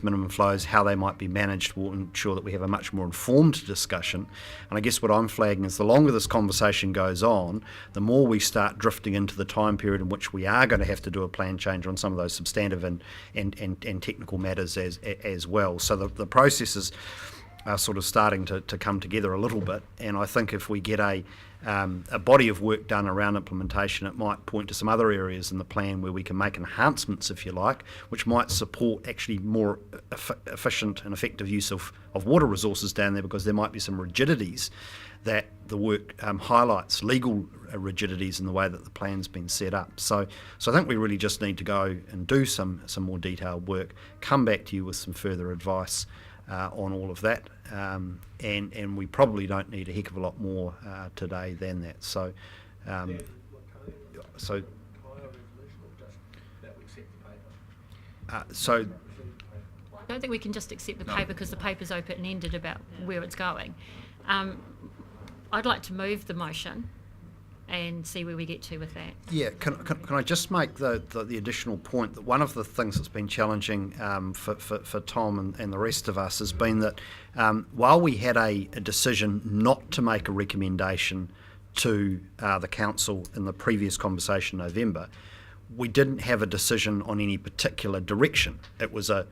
minimum flows, how they might be managed, will ensure that we have a much more informed discussion. And I guess what I'm flagging is the longer this conversation goes on, the more we start drifting into the time period in which we are going to have to do a plan change on some of those substantive and technical matters as well. So the processes are sort of starting to come together a little bit, and I think if we get a body of work done around implementation, it might point to some other areas in the plan where we can make enhancements, if you like, which might support actually more efficient and effective use of water resources down there, because there might be some rigidities that the work highlights, legal rigidities in the way that the plan's been set up. So I think we really just need to go and do some more detailed work, come back to you with some further advice on all of that, and we probably don't need a heck of a lot more today than that. So I don't think we can just accept the paper because the paper's open-ended about where it's going. I'd like to move the motion and see where we get to with that. Yeah, can I just make the additional point that one of the things that's been challenging for Tom and the rest of us has been that while we had a decision not to make a recommendation to the council in the previous conversation in November, we didn't have a decision on any particular direction. It was a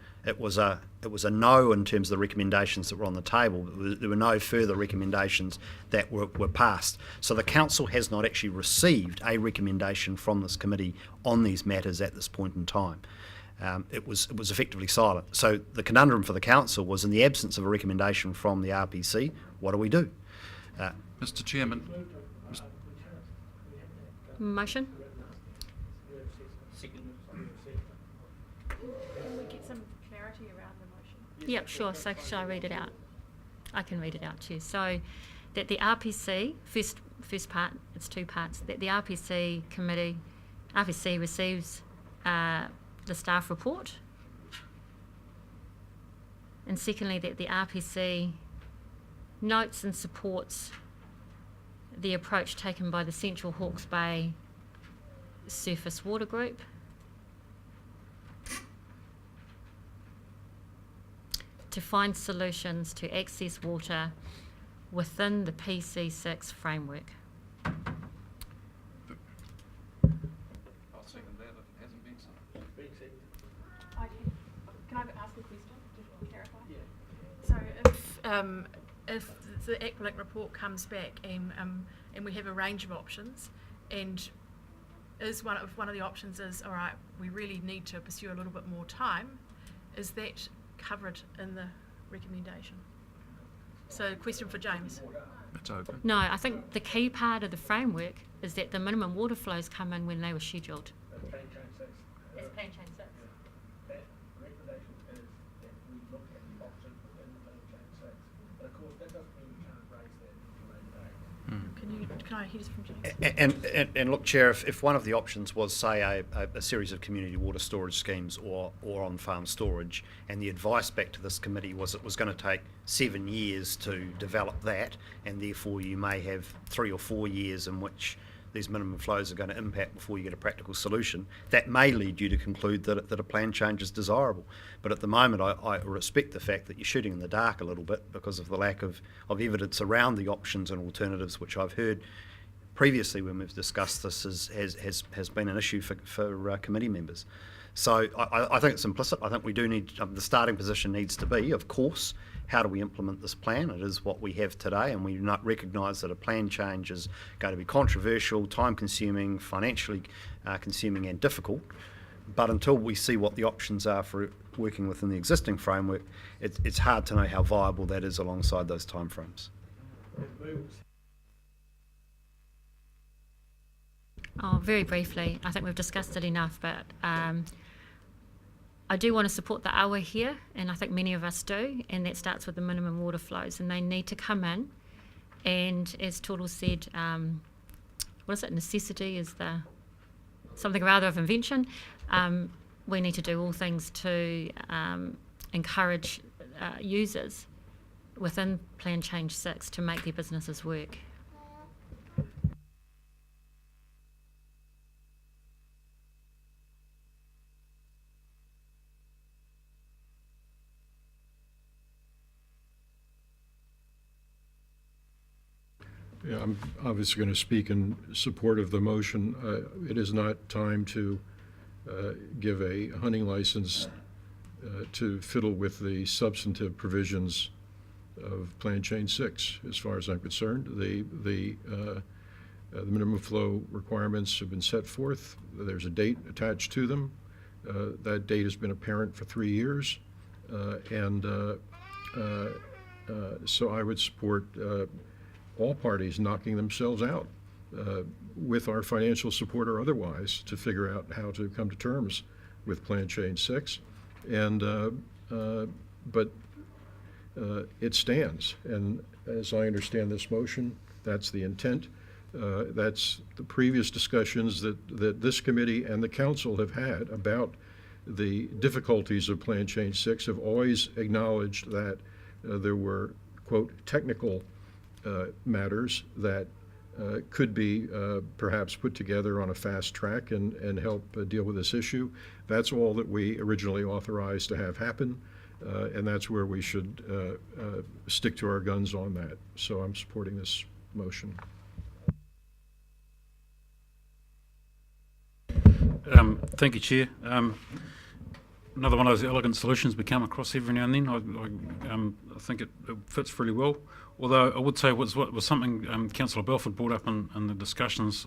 no in terms of the recommendations that were on the table. There were no further recommendations that were passed. So the council has not actually received a recommendation from this committee on these matters at this point in time. It was effectively silent. So the conundrum for the council was, in the absence of a recommendation from the RPC, what do we do? Mr. Chairman. Motion? Can we get some clarity around the motion? Yep, sure. So shall I read it out? I can read it out to you. So that the RPC, first part, it's two parts, that the RPC receives the staff report. And secondly, that the RPC notes and supports the approach taken by the Central Hawke's Bay Surface Water Group to find solutions to access water within the PC6 framework. I'll second that if it hasn't been seconded. Can I ask a question to clarify? So if the ACLIC report comes back and we have a range of options, and one of the options is, all right, we really need to pursue a little bit more time, is that covered in the recommendation? So question for James. It's open. No, I think the key part of the framework is that the minimum water flows come in when they were scheduled. That's Plan Change 6. That recommendation is that we look at the option within Plan Change 6. But of course, that doesn't mean we can't raise that at a later date. Can I hear this from James? And look, Chair, if one of the options was, say, a series of community water storage schemes or on-farm storage, and the advice back to this committee was it was going to take 7 years to develop that, and therefore you may have 3 or 4 years in which these minimum flows are going to impact before you get a practical solution, that may lead you to conclude that a plan change is desirable. But at the moment, I respect the fact that you're shooting in the dark a little bit because of the lack of evidence around the options and alternatives, which I've heard previously when we've discussed this has been an issue for committee members. So I think it's implicit. I think we do need, the starting position needs to be, of course, how do we implement this plan? It is what we have today, and we not recognise that a plan change is going to be controversial, time-consuming, financially consuming and difficult. But until we see what the options are for working within the existing framework, it's hard to know how viable that is alongside those timeframes. Oh, very briefly, I think we've discussed it enough, but I do want to support the awa here, and I think many of us do, and that starts with the minimum water flows, and they need to come in. And as Toro said, what is it? Necessity is the something or other of invention. We need to do all things to encourage users within Plan Change 6 to make their businesses work. Yeah, I'm obviously going to speak in support of the motion. It is not time to give a hunting license to fiddle with the substantive provisions of Plan Change 6, as far as I'm concerned. The minimum flow requirements have been set forth. There's a date attached to them. That date has been apparent for 3 years. So I would support all parties knocking themselves out with our financial support or otherwise to figure out how to come to terms with Plan Change 6. But it stands, and as I understand this motion, that's the intent. That's the previous discussions that this committee and the council have had about the difficulties of Plan Change 6 have always acknowledged that there were, quote, technical matters that could be perhaps put together on a fast track and help deal with this issue. That's all that we originally authorized to have happen, and that's where we should stick to our guns on that. So I'm supporting this motion. Thank you, Chair. Another one of those elegant solutions we come across every now and then. I think it fits really well. Although I would say what was something Councillor Belford brought up in the discussions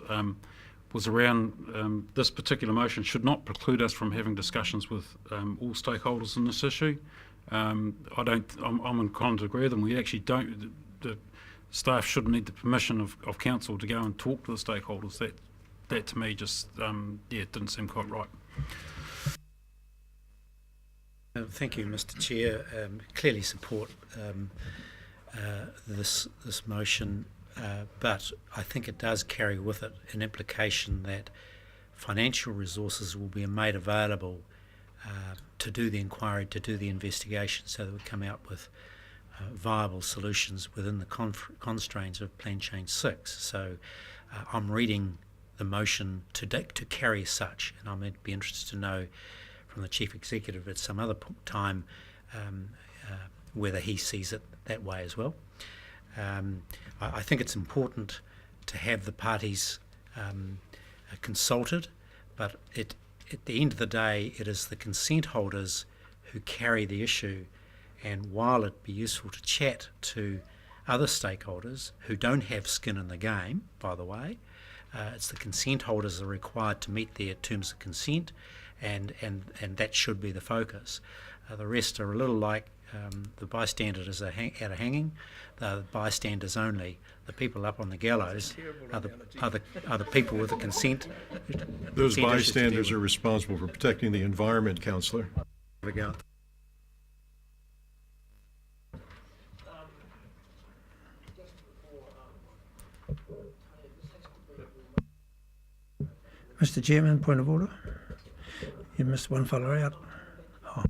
was around this particular motion should not preclude us from having discussions with all stakeholders in this issue. I'm inclined to agree with them. We actually don't. The staff shouldn't need the permission of council to go and talk to the stakeholders. That to me just it didn't seem quite right. Thank you, Mr. Chair. Clearly support this motion, but I think it does carry with it an implication that financial resources will be made available to do the inquiry, to do the investigation, so that we come out with viable solutions within the constraints of Plan Change 6. So I'm reading the motion to carry such, and I might be interested to know from the Chief Executive at some other time whether he sees it that way as well. I think it's important to have the parties consulted, but at the end of the day it is the consent holders who carry the issue, and while it be useful to chat to other stakeholders who don't have skin in the game, by the way, it's the consent holders that are required to meet their terms of consent, and that should be the focus. The rest are a little like the bystanders at a hanging. The bystanders only. The people up on the gallows are the people with the consent. Those bystanders are responsible for protecting the environment, Councillor. There we go. Mr. Chairman, point of order. You missed one fellow out. Oh.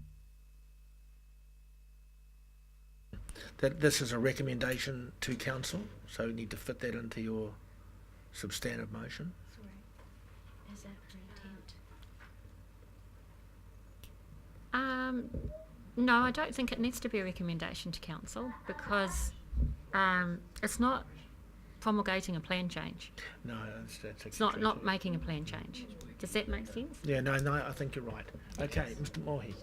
This is a recommendation to council, so you need to fit that into your substantive motion. Sorry, is that for intent? No, I don't think it needs to be a recommendation to council because it's not promulgating a plan change. No, that's It's not making a plan change. Does that make sense? Yeah, no, I think you're right. Okay, Mr. Mohi.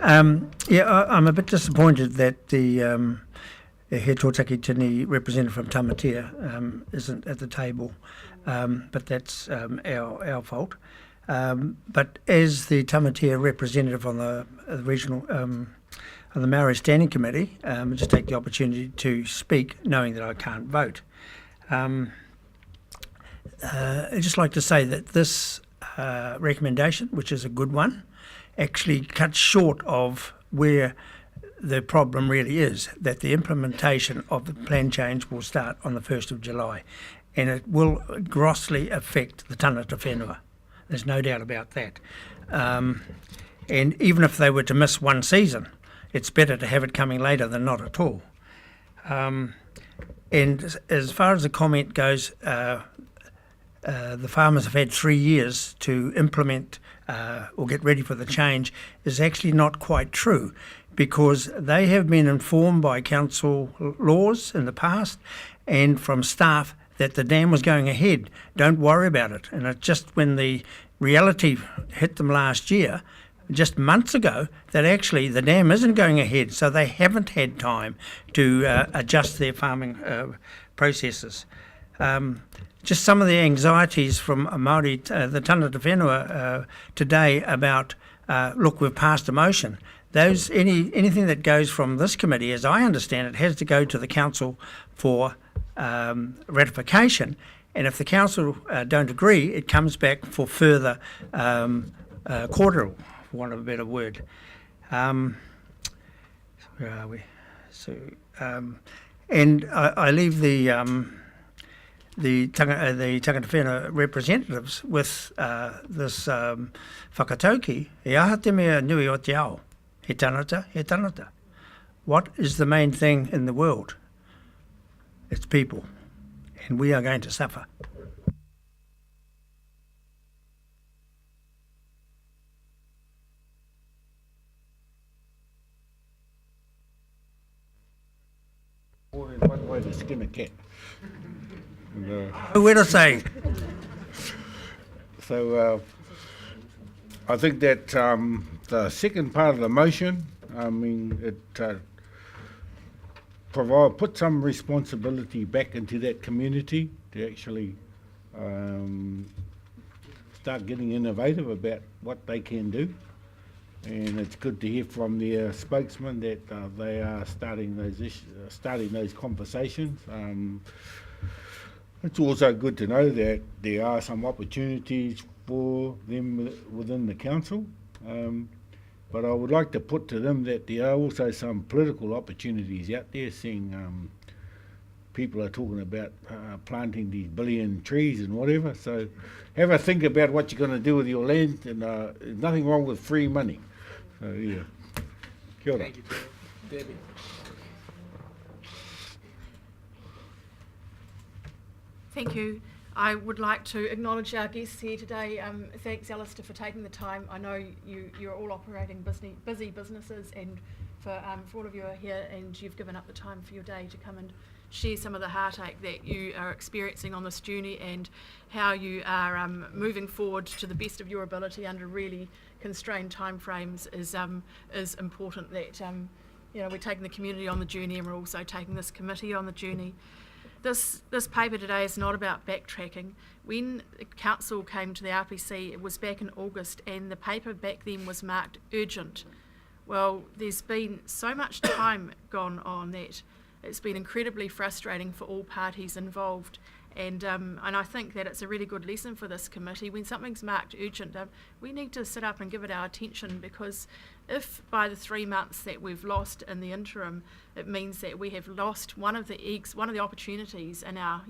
I'm a bit disappointed that the He Tōtaki Tini representative from Tamatea isn't at the table, but that's our fault. But as the Tamatea representative on the regional on the Maori Standing Committee, I just take the opportunity to speak, knowing that I can't vote. I'd just like to say that this recommendation, which is a good one, actually cuts short of where the problem really is, that the implementation of the plan change will start on the 1st of July, and it will grossly affect the tangata whenua. There's no doubt about that. And even if they were to miss one season, it's better to have it coming later than not at all. And as far as the comment goes, the farmers have had 3 years to implement or get ready for the change is actually not quite true, because they have been informed by council laws in the past and from staff that the dam was going ahead. Don't worry about it. And it's just when the reality hit them last year, just months ago, that actually the dam isn't going ahead, so they haven't had time to adjust their farming processes. Just some of the anxieties from Māori, the tangata whenua today about, look, we've passed a motion. Anything that goes from this committee, as I understand it, has to go to the council for ratification. And if the council don't agree, it comes back for further cordial, for want of a better word. Where are we? So, and I leave the tangata whenua representatives with this whakatauki, e aha te mea nui o te ao. He tangata, he tangata. What is the main thing in the world? It's people. And we are going to suffer. Or there's one way to skin a cat. And, We're not saying. So I think that the second part of the motion, I mean, it put some responsibility back into that community to actually start getting innovative about what they can do. And it's good to hear from their spokesman that they are starting those conversations. It's also good to know that there are some opportunities for them within the council, but I would like to put to them that there are also some political opportunities out there, seeing people are talking about planting these billion trees and whatever. So have a think about what you're going to do with your land, and there's nothing wrong with free money. So yeah, kia ora. Thank you, Debbie. Thank you. I would like to acknowledge our guests here today. Thanks, Alistair, for taking the time. I know you're all operating busy businesses, and for all of you who are here, and you've given up the time for your day to come and share some of the heartache that you are experiencing on this journey, and how you are moving forward to the best of your ability under really constrained timeframes is important. That we're taking the community on the journey, and we're also taking this committee on the journey. This paper today is not about backtracking. When the council came to the RPC, it was back in August, and the paper back then was marked urgent. Well, there's been so much time gone on that it's been incredibly frustrating for all parties involved. And I think that it's a really good lesson for this committee. When something's marked urgent, we need to sit up and give it our attention, because if by the 3 months that we've lost in the interim, it means that we have lost one of the eggs, one of the opportunities in our,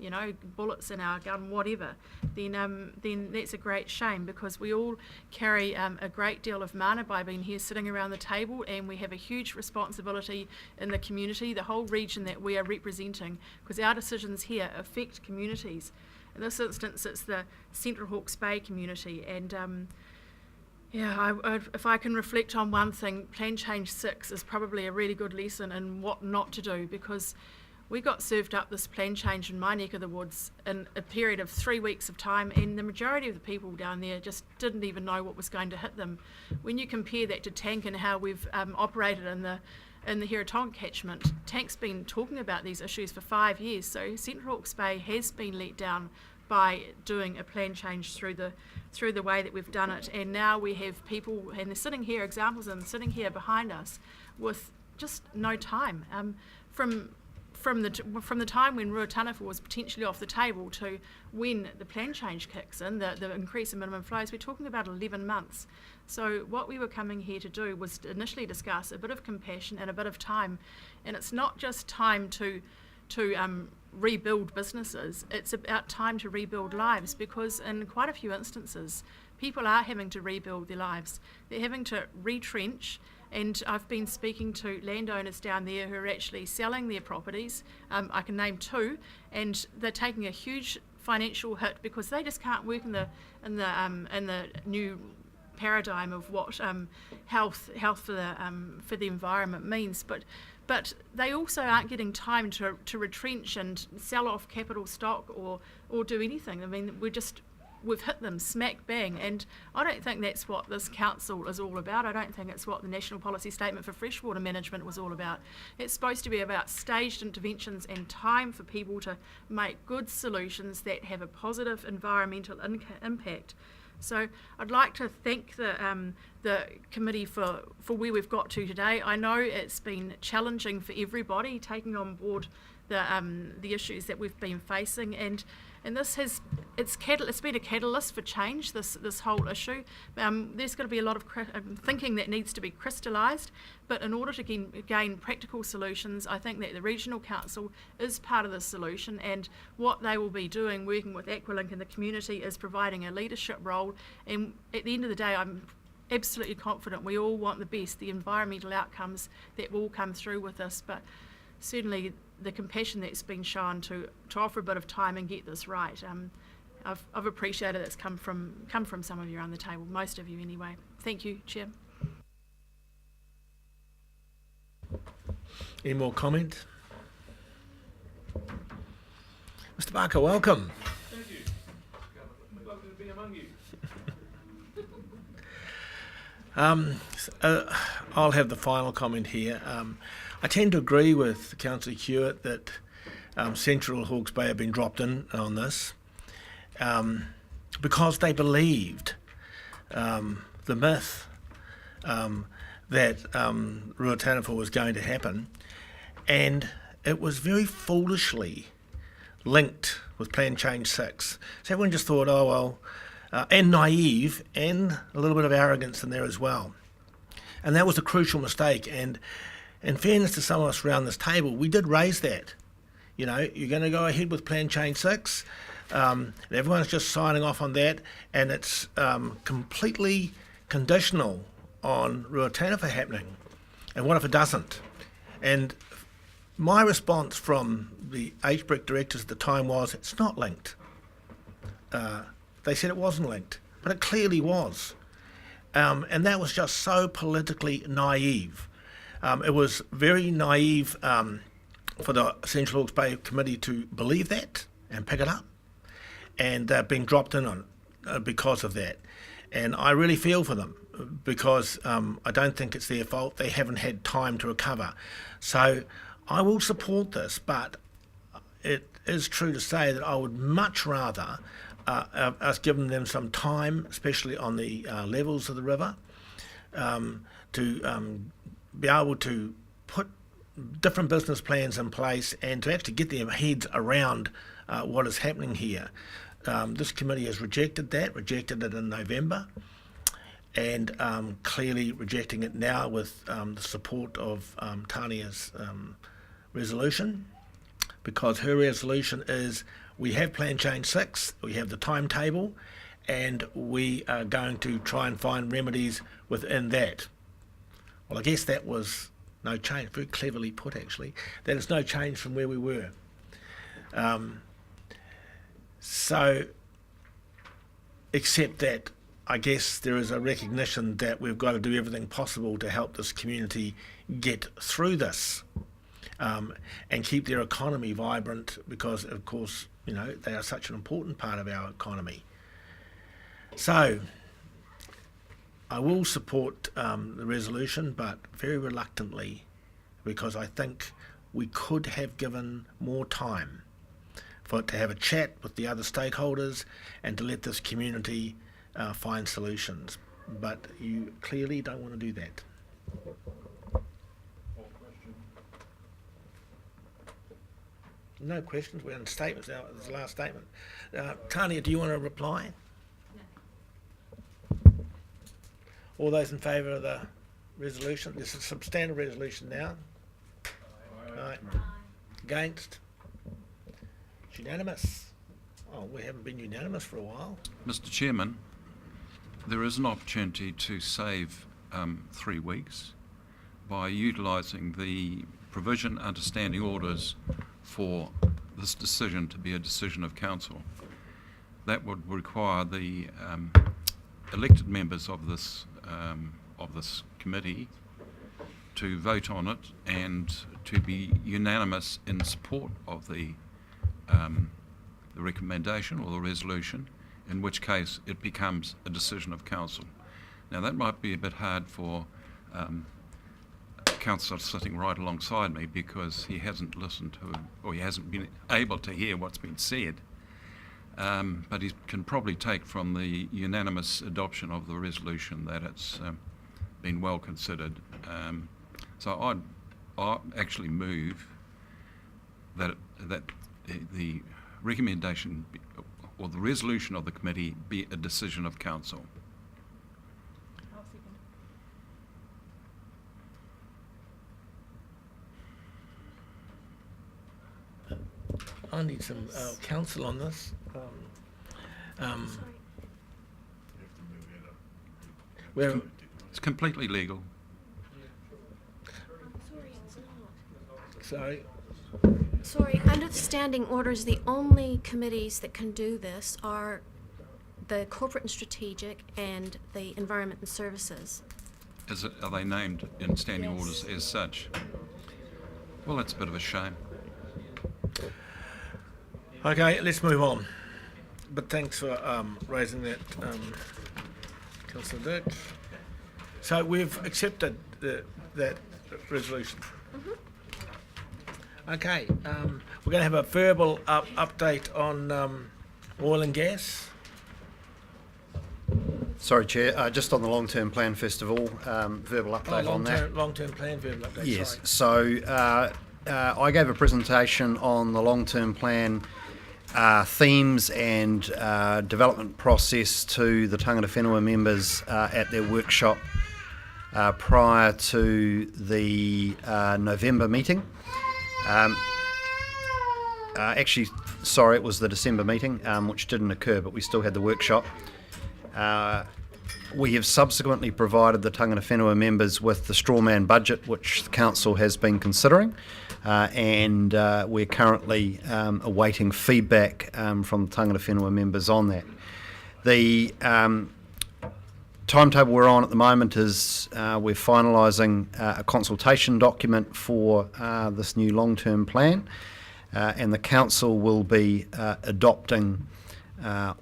bullets in our gun, whatever, then that's a great shame, because we all carry a great deal of mana by being here sitting around the table, and we have a huge responsibility in the community, the whole region that we are representing, because our decisions here affect communities. In this instance, it's the Central Hawke's Bay community, and if I can reflect on one thing, Plan Change 6 is probably a really good lesson in what not to do, because we got served up this plan change in my neck of the woods in a period of 3 weeks of time, and the majority of the people down there just didn't even know what was going to hit them. When you compare that to Tank and how we've operated in the Hiratonga catchment, Tank's been talking about these issues for 5 years, so Central Hawke's Bay has been let down by doing a plan change through the way that we've done it. And now we have people, and they're sitting here, examples of them sitting here behind us, with just no time. From the time when Ruataniwha was potentially off the table to when the plan change kicks in, the increase in minimum flows, we're talking about 11 months. So what we were coming here to do was to initially discuss a bit of compassion and a bit of time. And it's not just time to rebuild businesses, it's about time to rebuild lives, because in quite a few instances, people are having to rebuild their lives. They're having to retrench, and I've been speaking to landowners down there who are actually selling their properties. I can name 2, and they're taking a huge financial hit because they just can't work in the new paradigm of what health for the environment means. But they also aren't getting time to retrench and sell off capital stock or do anything. I mean, we've hit them smack bang, and I don't think that's what this council is all about. I don't think it's what the National Policy Statement for Freshwater Management was all about. It's supposed to be about staged interventions and time for people to make good solutions that have a positive environmental impact. So I'd like to thank the committee for where we've got to today. I know it's been challenging for everybody taking on board the issues that we've been facing, and it's been a catalyst for change, this whole issue. There's got to be a lot of thinking that needs to be crystallised, but in order to gain practical solutions, I think that the Regional Council is part of the solution, and what they will be doing, working with Aqualink and the community, is providing a leadership role. And at the end of the day, I'm absolutely confident we all want the best, the environmental outcomes that will come through with this, but certainly the compassion that's been shown to offer a bit of time and get this right. I've appreciated it's come from some of you around the table, most of you anyway. Thank you, Chair. Any more comment? Mr. Barker, welcome. Thank you. Lovely to be among you. I'll have the final comment here. I tend to agree with Councillor Hewitt that Central Hawke's Bay have been dropped in on this because they believed the myth that Ruataniwha was going to happen, and it was very foolishly linked with Plan Change 6. So everyone just thought, oh well, and naive, and a little bit of arrogance in there as well. And that was a crucial mistake. And in fairness to some of us around this table, we did raise that. You know, you're going to go ahead with Plan Change 6, and everyone's just signing off on that, and it's completely conditional on Ruataniwha happening. And what if it doesn't? And my response from the HBRIC directors at the time was, it's not linked. They said it wasn't linked, but it clearly was. And that was just so politically naive. It was very naive for the Central Hawke's Bay Committee to believe that and pick it up, and being dropped in on because of that. And I really feel for them, because I don't think it's their fault. They haven't had time to recover. So I will support this, but it is true to say that I would much rather us giving them some time, especially on the levels of the river, to be able to put different business plans in place and to actually get their heads around what is happening here. This committee has rejected it in November, and clearly rejecting it now with the support of Tania's resolution, because her resolution is, we have Plan Change 6, we have the timetable, and we are going to try and find remedies within that. Well, I guess that was no change, very cleverly put actually. That is no change from where we were. So, except that I guess there is a recognition that we've got to do everything possible to help this community get through this, and keep their economy vibrant, because of course, you know, they are such an important part of our economy. So I will support the resolution, but very reluctantly, because I think we could have given more time for it to have a chat with the other stakeholders and to let this community find solutions. But you clearly don't want to do that. No questions. We're on statements now. This is the last statement. Tania, do you want to reply? No. All those in favour of the resolution? This is a substantive resolution now. Aye. Against? It's unanimous. Oh, we haven't been unanimous for a while. Mr. Chairman, there is an opportunity to save 3 weeks by utilising the provision understanding orders for this decision to be a decision of council. That would require the elected members of this committee to vote on it and to be unanimous in support of the recommendation or the resolution, in which case it becomes a decision of council. Now that might be a bit hard for councillor sitting right alongside me, because he hasn't listened to, or he hasn't been able to hear what's been said, but he can probably take from the unanimous adoption of the resolution that it's been well considered. So I'd actually move that the recommendation or the resolution of the committee be a decision of council. I'll second it. I need some counsel on this. It's completely legal. Sorry. Sorry, under the standing orders, the only committees that can do this are the corporate and strategic and the environment and services. Are they named in standing Yes. orders as such? Well, that's a bit of a shame. Okay, let's move on. But thanks for raising that, Councillor Dick. So we've accepted that resolution. Okay, we're going to have a verbal update on oil and gas. Sorry, Chair, just on the long-term plan first of all, verbal update on that. Long-term plan verbal update. Yes, Sorry. so I gave a presentation on the long-term plan themes and development process to the Tangata Whenua members at their workshop prior to the November meeting. Actually, sorry, it was the December meeting, which didn't occur, but we still had the workshop. We have subsequently provided the Tangata Whenua members with the strawman budget, which the Council has been considering, and we're currently awaiting feedback from the Tangata Whenua members on that. The timetable we're on at the moment is we're finalising a consultation document for this new long-term plan, and the Council will be adopting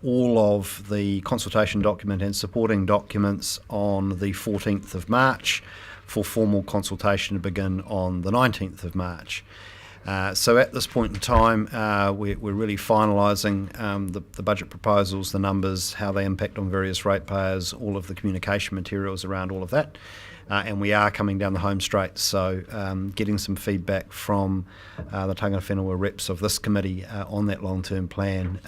all of the consultation document and supporting documents on the 14th of March for formal consultation to begin on the 19th of March. So at this point in time, we're really finalising the budget proposals, the numbers, how they impact on various ratepayers, all of the communication materials around all of that. And we are coming down the home straight, so getting some feedback from the Tangata Whenua reps of this committee on that long-term plan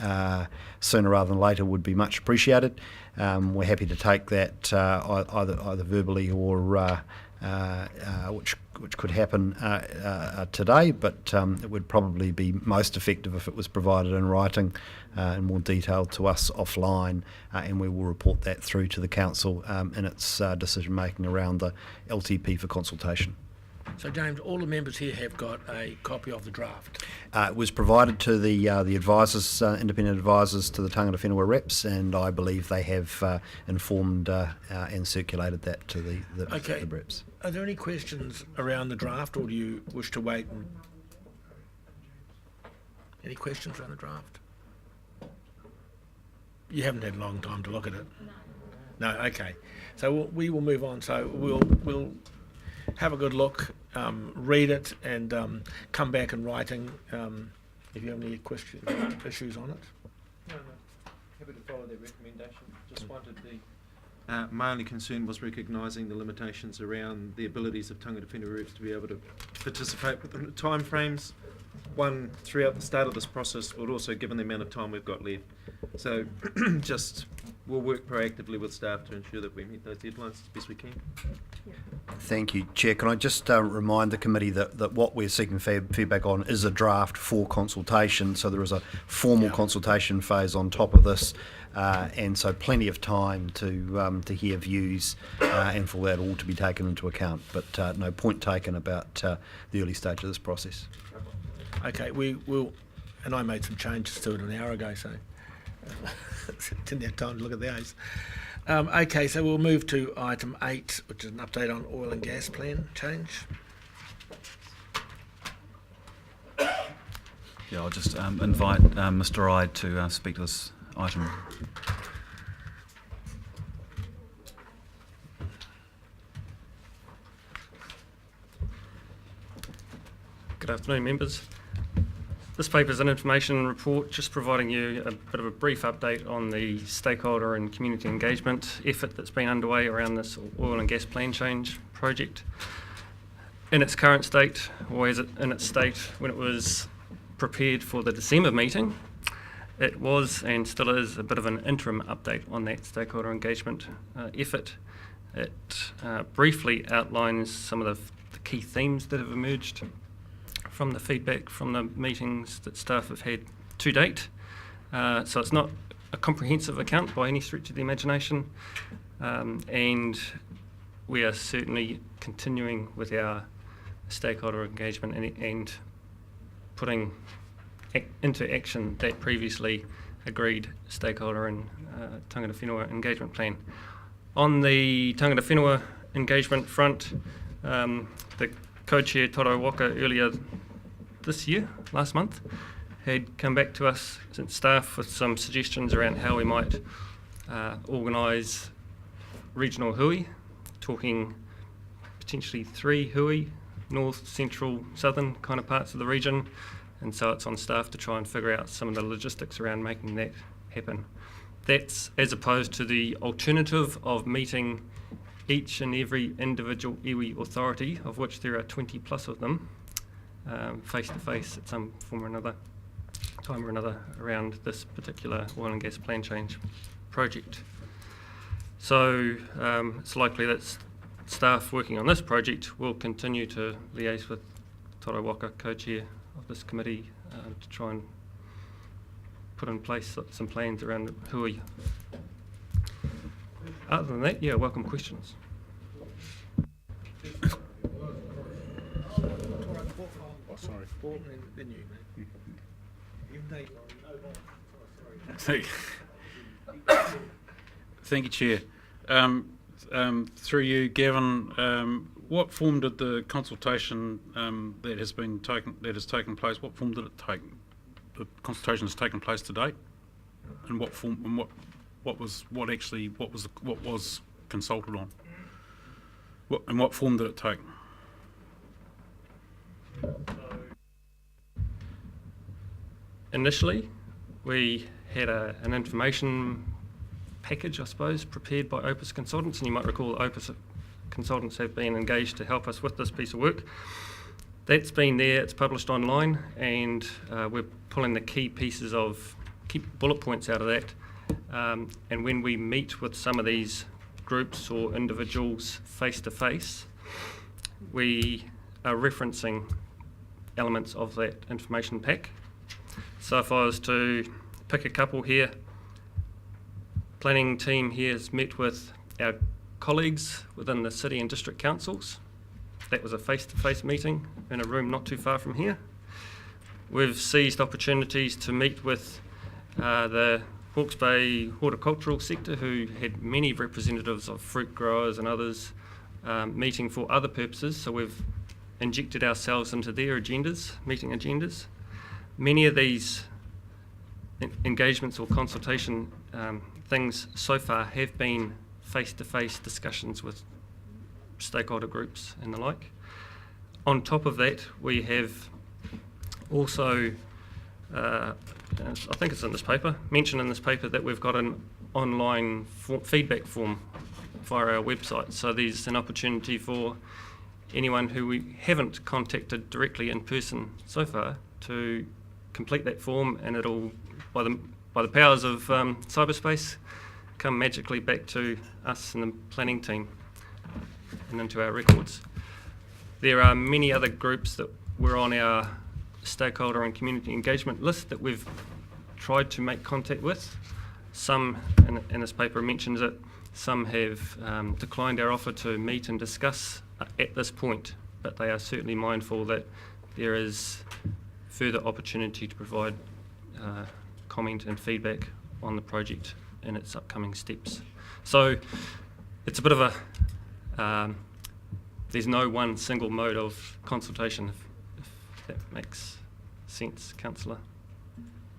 sooner rather than later would be much appreciated. We're happy to take that either verbally or which could happen today, but it would probably be most effective if it was provided in writing in more detail to us offline, and we will report that through to the Council in its decision making around the LTP for consultation. So James, all the members here have got a copy of the draft. It was provided to the advisors, independent advisors to the Tangata Whenua reps, and I believe they have informed and circulated that to the reps. Are there any questions around the draft, or do you wish to wait? Any questions around the draft? You haven't had a long time to look at it. No. Okay. So we will move on. So we'll have a good look, read it, and come back in writing if you have any questions, issues on it. No. Happy to follow their recommendation. Just wanted my only concern was recognising the limitations around the abilities of Tangata Whenua reps to be able to participate within the timeframes. One, throughout the start of this process, but also given the amount of time we've got left. So we'll work proactively with staff to ensure that we meet those deadlines as best we can. Thank you, Chair. Can I just remind the committee that what we're seeking feedback on is a draft for consultation, so there is a formal consultation phase on top of this, and so plenty of time to hear views and for that all to be taken into account, but no point taken about the early stage of this process. Okay, we will, and I made some changes to it an hour ago, so didn't have time to look at those. Okay, so we'll move to item 8, which is an update on oil and gas plan change. Yeah, I'll just invite Mr. Ide to speak to this item. Good afternoon, members. This paper is an information report just providing you a bit of a brief update on the stakeholder and community engagement effort that's been underway around this oil and gas plan change project. In its current state, or as it in its state when it was prepared for the December meeting, it was and still is a bit of an interim update on that stakeholder engagement effort. It briefly outlines some of the key themes that have emerged from the feedback from the meetings that staff have had to date. So it's not a comprehensive account by any stretch of the imagination, and we are certainly continuing with our stakeholder engagement and putting into action that previously agreed stakeholder and tangata whenua engagement plan. On the tangata whenua engagement front, the co-chair Toro Waka earlier this year, last month, had come back to us as staff with some suggestions around how we might organise regional hui, talking potentially 3 hui, north, central, southern kind of parts of the region, and so it's on staff to try and figure out some of the logistics around making that happen. That's as opposed to the alternative of meeting each and every individual iwi authority, of which there are 20 plus of them, face to face at some form or another, time or another, around this particular oil and gas plan change project. So it's likely that staff working on this project will continue to liaise with Toro Waka, co-chair of this committee, to try and put in place some plans around hui. Other than that, yeah, welcome questions. Thank you, Chair. Through you, Gavin, what form did the consultation that has taken place? What form did it take? The consultation has taken place to date, and what form? And what was consulted on? What form did it take? Initially, we had an information package, I suppose, prepared by Opus Consultants, and you might recall that Opus Consultants have been engaged to help us with this piece of work. That's been there, it's published online, and we're pulling the key bullet points out of that. And when we meet with some of these groups or individuals face to face, we are referencing elements of that information pack. So if I was to pick a couple here, planning team here has met with our colleagues within the city and district councils. That was a face-to-face meeting in a room not too far from here. We've seized opportunities to meet with the Hawke's Bay horticultural sector, who had many representatives of fruit growers and others meeting for other purposes, so we've injected ourselves into their agendas, meeting agendas. Many of these engagements or consultation things so far have been face-to-face discussions with stakeholder groups and the like. On top of that, we have also, I think it's in this paper, mentioned in this paper that we've got an online feedback form via our website. So there's an opportunity for anyone who we haven't contacted directly in person so far to complete that form, and it'll, by the powers of cyberspace, come magically back to us and the planning team and into our records. There are many other groups that were on our stakeholder and community engagement list that we've tried to make contact with. Some, and this paper mentions it, some have declined our offer to meet and discuss at this point, but they are certainly mindful that there is further opportunity to provide comment and feedback on the project in its upcoming steps. So it's a bit of a, there's no one single mode of consultation, if that makes sense, Councillor.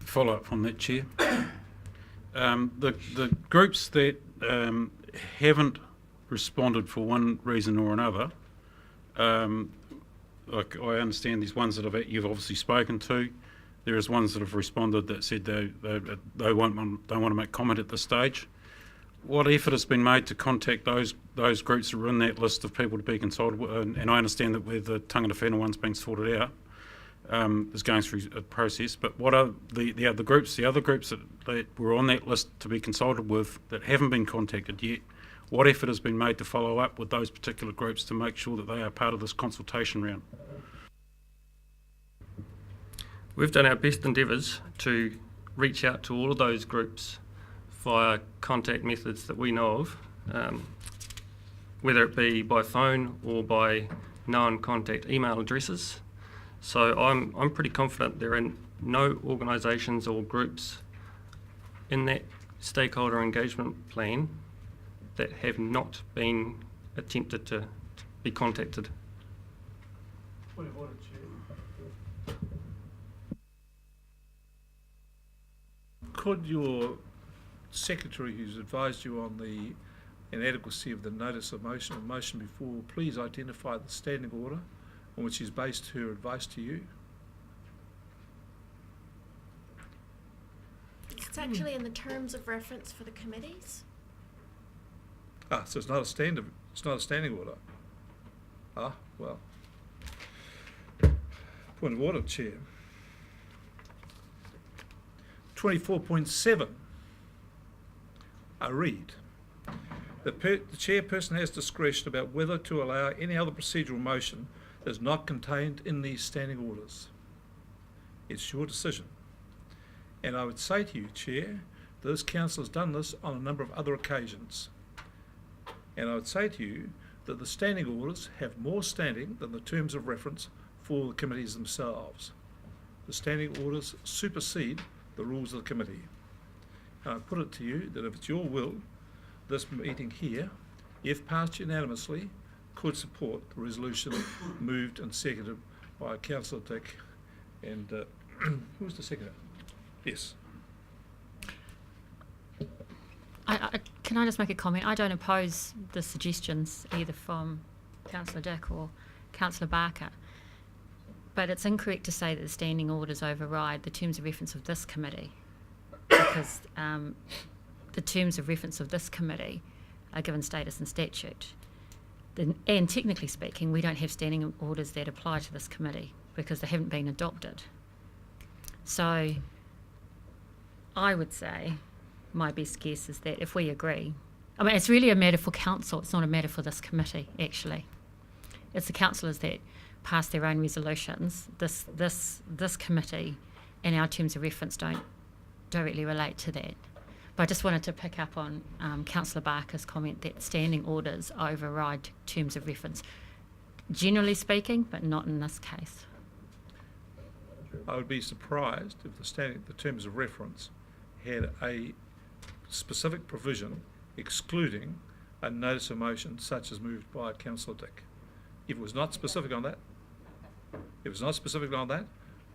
Follow up on that, Chair. The groups that haven't responded for one reason or another, like I understand these ones that you've obviously spoken to. There is ones that have responded that said they won't to make comment at this stage. What effort has been made to contact those groups that are in that list of people to be consulted with? And I understand that where the tangata whenua one's being sorted out, is going through a process. But what are the other groups that were on that list to be consulted with that haven't been contacted yet? What effort has been made to follow up with those particular groups to make sure that they are part of this consultation round? We've done our best endeavours to reach out to all of those groups via contact methods that we know of. whether it be by phone or by known contact email addresses. So I'm pretty confident there are no organisations or groups in that stakeholder engagement plan that have not been attempted to be contacted. Point of order, Chair. Could your secretary, who's advised you on the inadequacy of the notice of motion and motion before, please identify the standing order on which she's based her advice to you? It's actually in the terms of reference for the committees. Ah, so it's not a standing order. Ah, well. Point of order, Chair. 24.7. I read. The chairperson has discretion about whether to allow any other procedural motion that is not contained in these standing orders. It's your decision. And I would say to you, Chair, this council has done this on a number of other occasions. And I would say to you that the standing orders have more standing than the terms of reference for the committees themselves. The standing orders supersede the rules of the committee. And I put it to you that if it's your will, this meeting here, if passed unanimously, could support the resolution moved and seconded by Councillor Dick and who was the seconder? Yes. Can I just make a comment? I don't oppose the suggestions either from Councillor Dick or Councillor Barker, but it's incorrect to say that the standing orders override the terms of reference of this committee, because the terms of reference of this committee are given status in statute. And technically speaking, we don't have standing orders that apply to this committee because they haven't been adopted. So I would say my best guess is that if we agree, I mean, it's really a matter for council, it's not a matter for this committee, actually. It's the councillors that pass their own resolutions. This committee and our terms of reference don't directly relate to that. But I just wanted to pick up on Councillor Barker's comment that standing orders override terms of reference, generally speaking, but not in this case. I would be surprised if the terms of reference had a specific provision excluding a notice of motion such as moved by Councillor Dick. If it was not specific on that,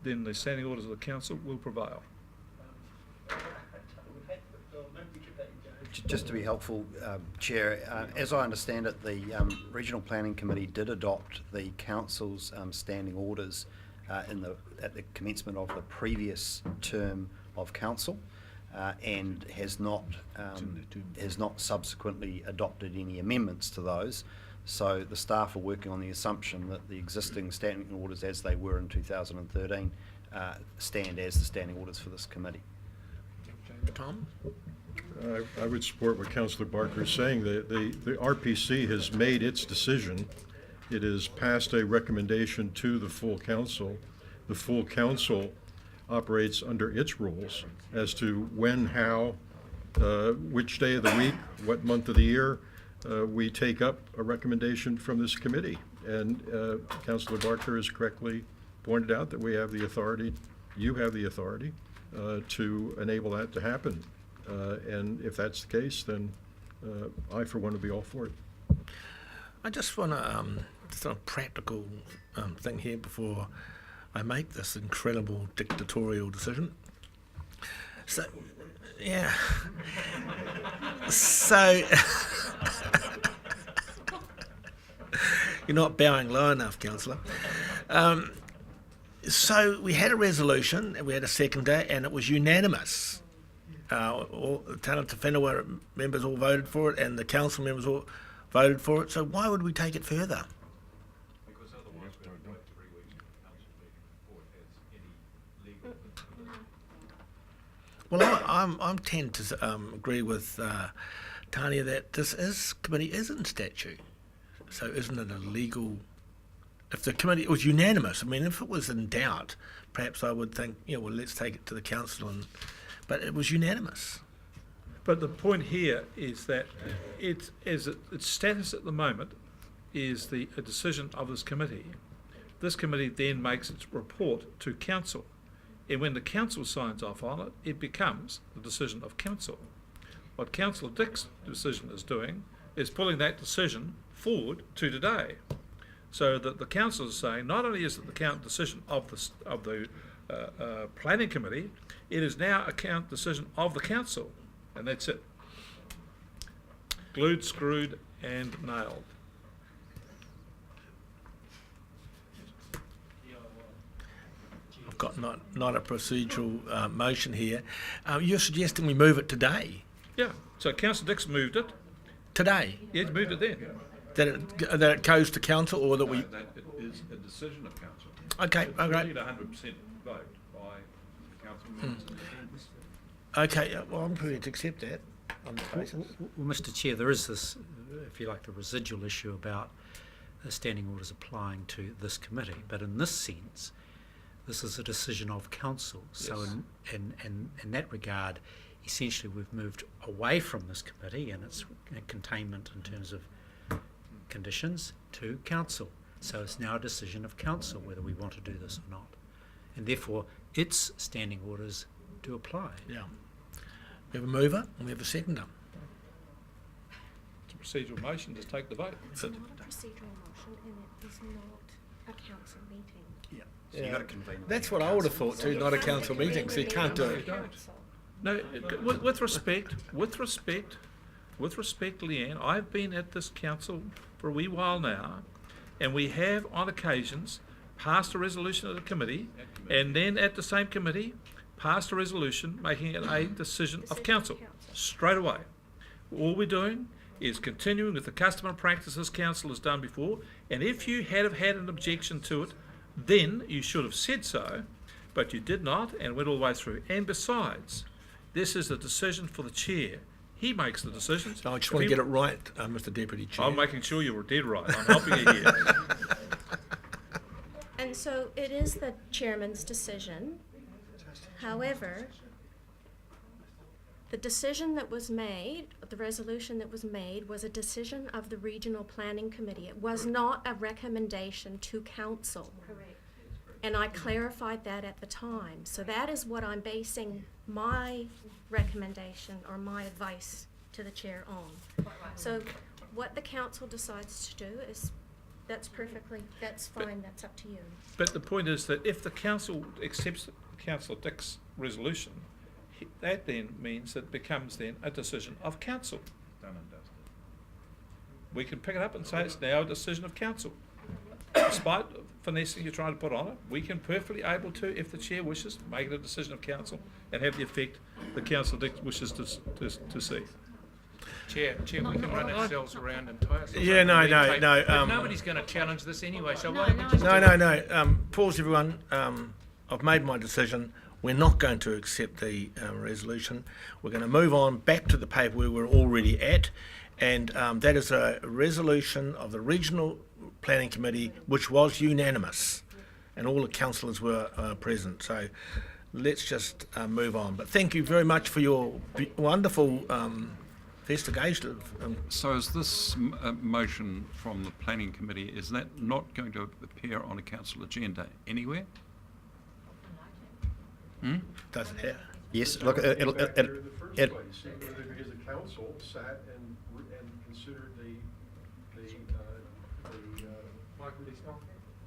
then the standing orders of the council will prevail. Just to be helpful, Chair, as I understand it, the Regional Planning Committee did adopt the council's standing orders at the commencement of the previous term of council, and has not subsequently adopted any amendments to those. So the staff are working on the assumption that the existing standing orders, as they were in 2013, stand as the standing orders for this committee. Tom? I would support what Councillor Barker is saying. The RPC has made its decision. It has passed a recommendation to the full council. The full council operates under its rules as to when, how, which day of the week, what month of the year we take up a recommendation from this committee. And Councillor Barker has correctly pointed out that we have the authority, you have the authority, to enable that to happen. And if that's the case, then I, for one, would be all for it. I just want to, just a practical thing here before I make this incredible dictatorial decision. So, yeah. So, you're not bowing low enough, Councillor. So we had a resolution, and we had a seconder, and it was unanimous. All the Tana Te Whenua members all voted for it, and the council members all voted for it. So why would we take it further? Because otherwise we don't wait 3 weeks for the council meeting before it has any legal. Well, I tend to agree with Tania that this committee is in statute. So isn't it a legal? If the committee was unanimous, I mean, if it was in doubt, perhaps I would think, well, let's take it to the council. But it was unanimous. But the point here is that its status at the moment is a decision of this committee. This committee then makes its report to council. And when the council signs off on it, it becomes the decision of council. What Councillor Dick's decision is doing is pulling that decision forward to today. So that the council is saying not only is it the decision of the planning committee, it is now a decision of the council. And that's it. Glued, screwed, and nailed. I've got not a procedural motion here. You're suggesting we move it today? Yeah. So Councillor Dix moved it. Today? Yeah, he moved it then. That it goes to council, or that we... That it is a decision of council. Okay, It's okay. need a 100% vote by the council members. Okay, well, I'm prepared to accept that on the basis. Well, Mr. Chair, there is this, if you like, the residual issue about the standing orders applying to this committee. But in this sense, this is a decision of council. So in that regard, essentially we've moved away from this committee and its containment in terms of conditions to council. So it's now a decision of council whether we want to do this or not. And therefore, its standing orders do apply. Yeah. We have a mover and we have a seconder. It's a procedural motion, just take the vote. It's not a procedural motion and it is not a council meeting. Yeah. So you got to convene. That's what I would have thought too, not a council meeting, so you can't do it. No, with respect, Leanne, I've been at this council for a wee while now, and we have on occasions passed a resolution at a committee, and then at the same committee passed a resolution making it a decision of council straight away. All we're doing is continuing with the custom and practices council has done before, and if you had have had an objection to it, then you should have said so, but you did not and went all the way through. And besides, this is a decision for the chair. He makes the decisions. So I just want to get it right, Mr. Deputy Chair. I'm making sure you were dead right. I'm helping you here. And so it is the chairman's decision. However, the decision that was made, the resolution that was made, was a decision of the Regional Planning Committee. It was not a recommendation to council. Correct. And I clarified that at the time. So that is what I'm basing my recommendation or my advice to the chair on. So what the council decides to do is, that's fine, that's up to you. But the point is that if the council accepts Councillor Dick's resolution, that then means that it becomes then a decision of council. Done and dusted. We can pick it up and say it's now a decision of council. Despite the finessing you're trying to put on it, we can perfectly able to, if the chair wishes, make it a decision of council and have the effect the council wishes to see. Chair, we can run ourselves around and tie ourselves Yeah, up no, in no, red tape, no, but nobody's going to challenge this anyway, so why don't we just No. Pause, everyone. I've made my decision. We're not going to accept the resolution. We're going to move on back to the paper where we're already at, and that is a resolution of the Regional Planning Committee, which was unanimous, and all the councillors were present. So let's just move on. But thank you very much for your wonderful investigation. So is this motion from the planning committee, is that not going to appear on a council agenda anywhere? Does it have? Yes, look, Because the council sat and considered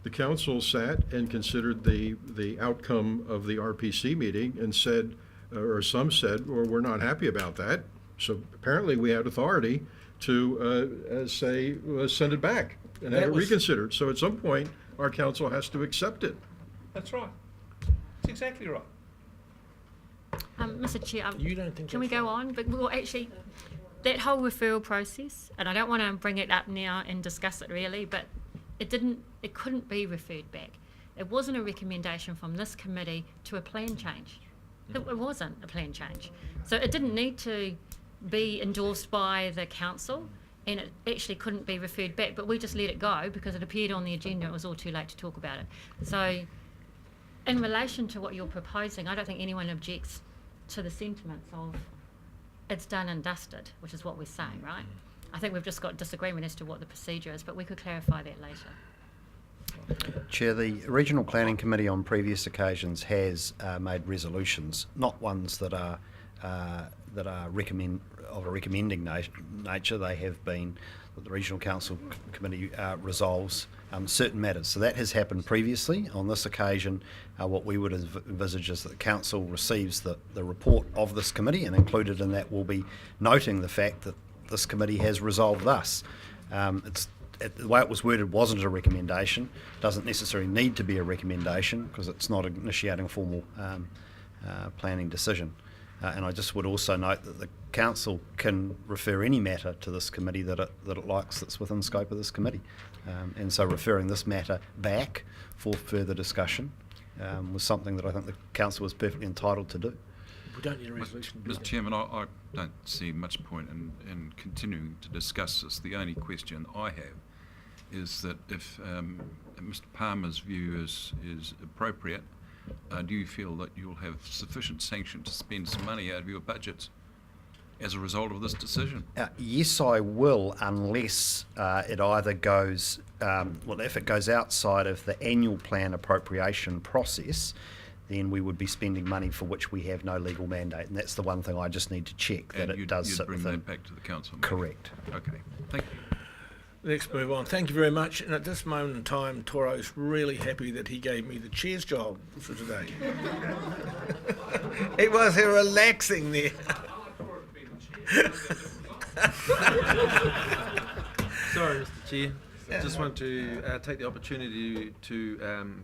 the council sat and considered the outcome of the RPC meeting and said, or some said, well, we're not happy about that. So apparently we had authority to send it back and have it reconsidered. So at some point, our council has to accept it. That's right. That's exactly right. Mr. Chair, You don't think can we that's go on? But well, actually, that whole referral process, and I don't want to bring it up now and discuss it really, but it couldn't be referred back. It wasn't a recommendation from this committee to a plan change. It wasn't a plan change. So it didn't need to be endorsed by the council, and it actually couldn't be referred back, but we just let it go because it appeared on the agenda. It was all too late to talk about it. So in relation to what you're proposing, I don't think anyone objects to the sentiments it's done and dusted, which is what we're saying, right? I think we've just got disagreement as to what the procedure is, but we could clarify that later. Chair, the Regional Planning Committee on previous occasions has made resolutions, not ones that are of a recommending nature. They have been that the Regional Council Committee resolves certain matters. So that has happened previously. On this occasion, what we would envisage is that the Council receives the report of this committee, and included in that will be noting the fact that this committee has resolved thus. The way it was worded wasn't a recommendation. Doesn't necessarily need to be a recommendation because it's not initiating a formal planning decision. And I just would also note that the Council can refer any matter to this committee that it likes that's within scope of this committee. And so referring this matter back for further discussion was something that I think the Council was perfectly entitled to do. We don't need a resolution. Mr. Chairman, I don't see much point in continuing to discuss this. The only question I have is that if Mr. Palmer's view is appropriate, do you feel that you'll have sufficient sanction to spend some money out of your budget as a result of this decision? Yes, I will, unless it either goes, if it goes outside of the annual plan appropriation process, then we would be spending money for which we have no legal mandate, and that's the one thing I just need to check that and it does you'd sit bring within. that back to the council. Correct. Okay, thank you. Let's move on. Thank you very much. And at this moment in time, Toro's really happy that he gave me the chair's job for today. It was relaxing there. Sorry, Mr. Chair. I just want to take the opportunity to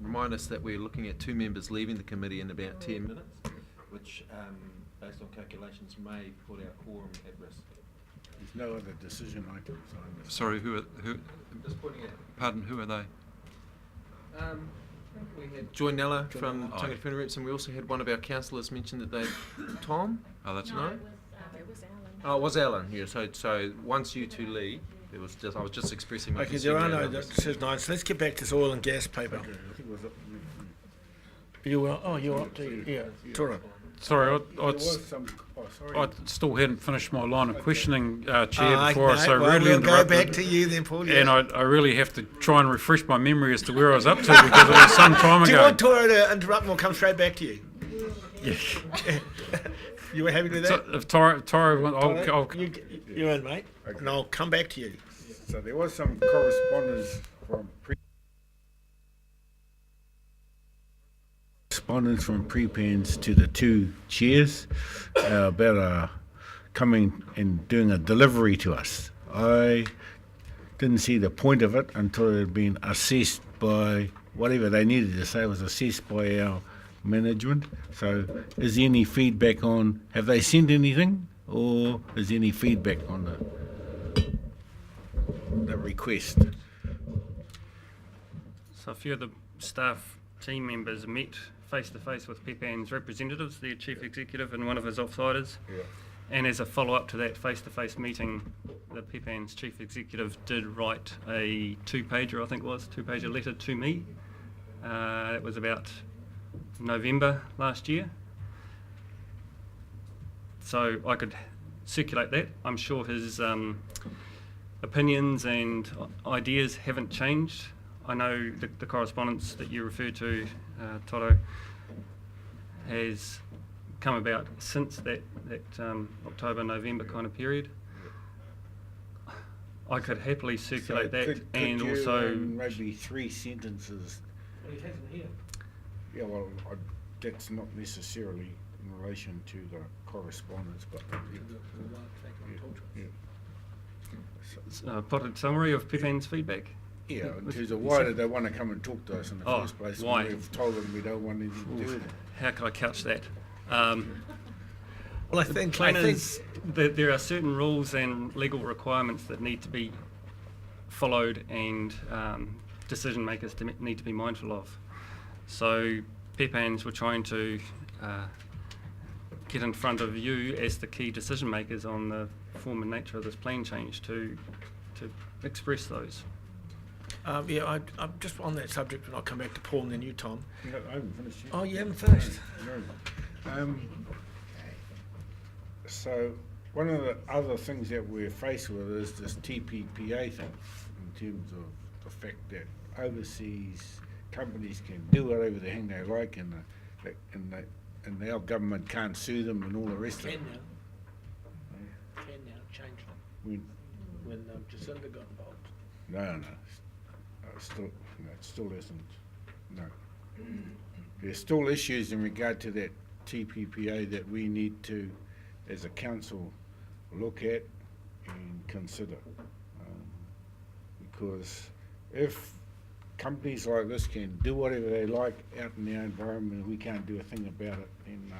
remind us that we're looking at 2 members leaving the committee in about 10 minutes, which, based on calculations, may put our quorum at risk. There's no other decision items on this. Sorry, who? Just pointing out. Pardon, who are they? We had Joy Nella from Tukituki Groups, and we also had one of our councillors mention that they, Tom? Oh, that's no. It was Alan. Oh, it was Alan. Yeah. So once you two leave, I was just expressing my. Okay, there are no decision. So let's get back to this oil and gas paper. Okay, I think it was up. You're up to Toro. Sorry, sorry. I still hadn't finished my line of questioning, Chair, before I so well, rudely we'll go interrupted. back to you then, Paul. And I really have to try and refresh my memory as to where I was up to because it was some time ago. Do you want Toro to interrupt and we'll come straight back to you? Yes. You were happy with that? So, if Toro, I'll you're in, mate. Okay. And I'll come back to you. So there was some correspondence from pre-pens to the 2 chairs about coming and doing a delivery to us. I didn't see the point of it until it had been assessed by whatever they needed to say was assessed by our management. So is there any feedback on, have they sent anything, or is there any feedback on the request? So a few of the staff team members met face-to-face with Pepan's representatives, their chief executive and one of his offsiders. Yeah. And as a follow-up to that face-to-face meeting, the Pepan's chief executive did write a 2-pager, I think it was, 2-pager letter to me. It was about November last year. So I could circulate that. I'm sure his opinions and ideas haven't changed. I know the correspondence that you referred to, Toto, has come about since that October, November kind of period. I could happily circulate that, could and you, also maybe 3 sentences. Well, it hasn't here. Yeah, well, that's not necessarily in relation to the correspondence, but potted summary of Pepan's feedback. Yeah, in terms of why did they want to come and talk to us in the first place? Why? We've told them we don't want anything to do with it. How could I couch that? Well, I think that there are certain rules and legal requirements that need to be followed, and decision makers need to be mindful of. So Pepans were trying to get in front of you as the key decision makers on the form and nature of this plan change to express those. I'm just on that subject, and I'll come back to Paul and then you, Tom. No, I haven't finished yet. Oh, you haven't finished? No. So one of the other things that we're faced with is this TPPA thing, in terms of the fact that overseas companies can do whatever the hell they like, and our government can't sue them and all the rest of it. Can now change We, when Jacinda got involved. no, it still isn't. No. There's still issues in regard to that TPPA that we need to, as a council, look at and consider. Because if companies like this can do whatever they like out in our environment, we can't do a thing about it, then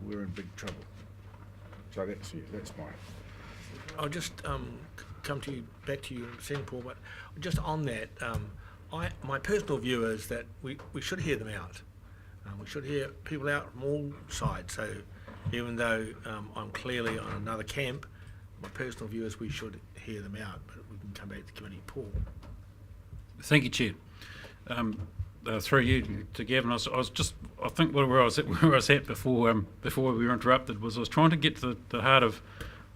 we're in big trouble. So that's mine. I'll just come to you, back to you, Paul, but just on that, my personal view is that we should hear them out. We should hear people out from all sides. So even though I'm clearly on another camp, my personal view is we should hear them out, but we can come back to the committee. Paul. Thank you, Chair. Through you to Gavin, I think where I was at before we were interrupted was I was trying to get to the heart of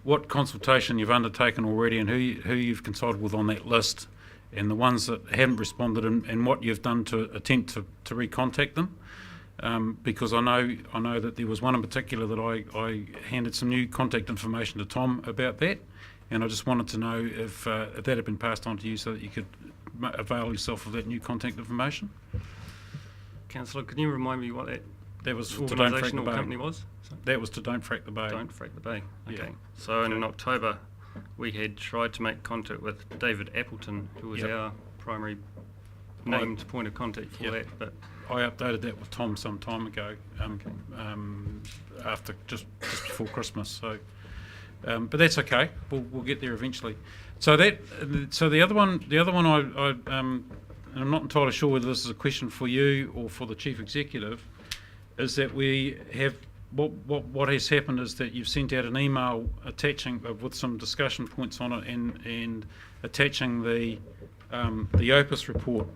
what consultation you've undertaken already and who you've consulted with on that list, and the ones that haven't responded, and what you've done to attempt to recontact them. Because I know that there was one in particular that I handed some new contact information to Tom about that, and I just wanted to know if that had been passed on to you so that you could avail yourself of that new contact information. Councillor, can you remind me what that was to organisational Don't Frack the Bay. company was? That was to Don't Frack the Bay. Don't Frack the Bay. Okay. Yeah. So in October, we had tried to make contact with David Appleton, who was our primary named point of contact for that. But I updated that with Tom some time ago, after just before Christmas. So, but that's okay. We'll get there eventually. So the other one, and I'm not entirely sure whether this is a question for you or for the Chief Executive, is that we have what has happened is that you've sent out an email attaching with some discussion points on it and attaching the OPIS report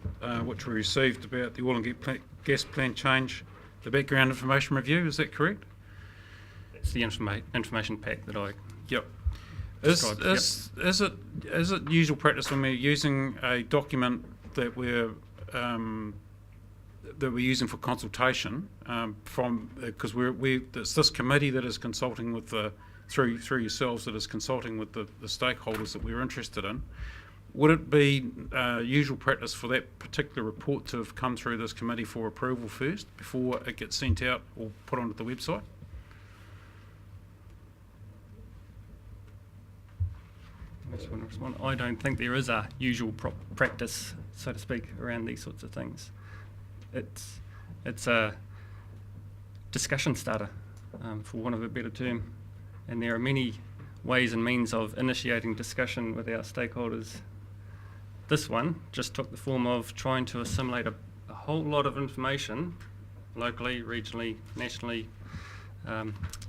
which we received about the oil and gas plan change, the background information review. Is that correct? it's the information pack that I. Yep. Is it usual practice when we're using a document that we're using for consultation because it's this committee that is consulting with through yourselves that is consulting with the stakeholders that we're interested in. Would it be usual practice for that particular report to have come through this committee for approval first before it gets sent out or put onto the website? I don't think there is a usual practice, so to speak, around these sorts of things. It's a discussion starter, for want of a better term, and there are many ways and means of initiating discussion with our stakeholders. This one just took the form of trying to assimilate a whole lot of information, locally, regionally, nationally,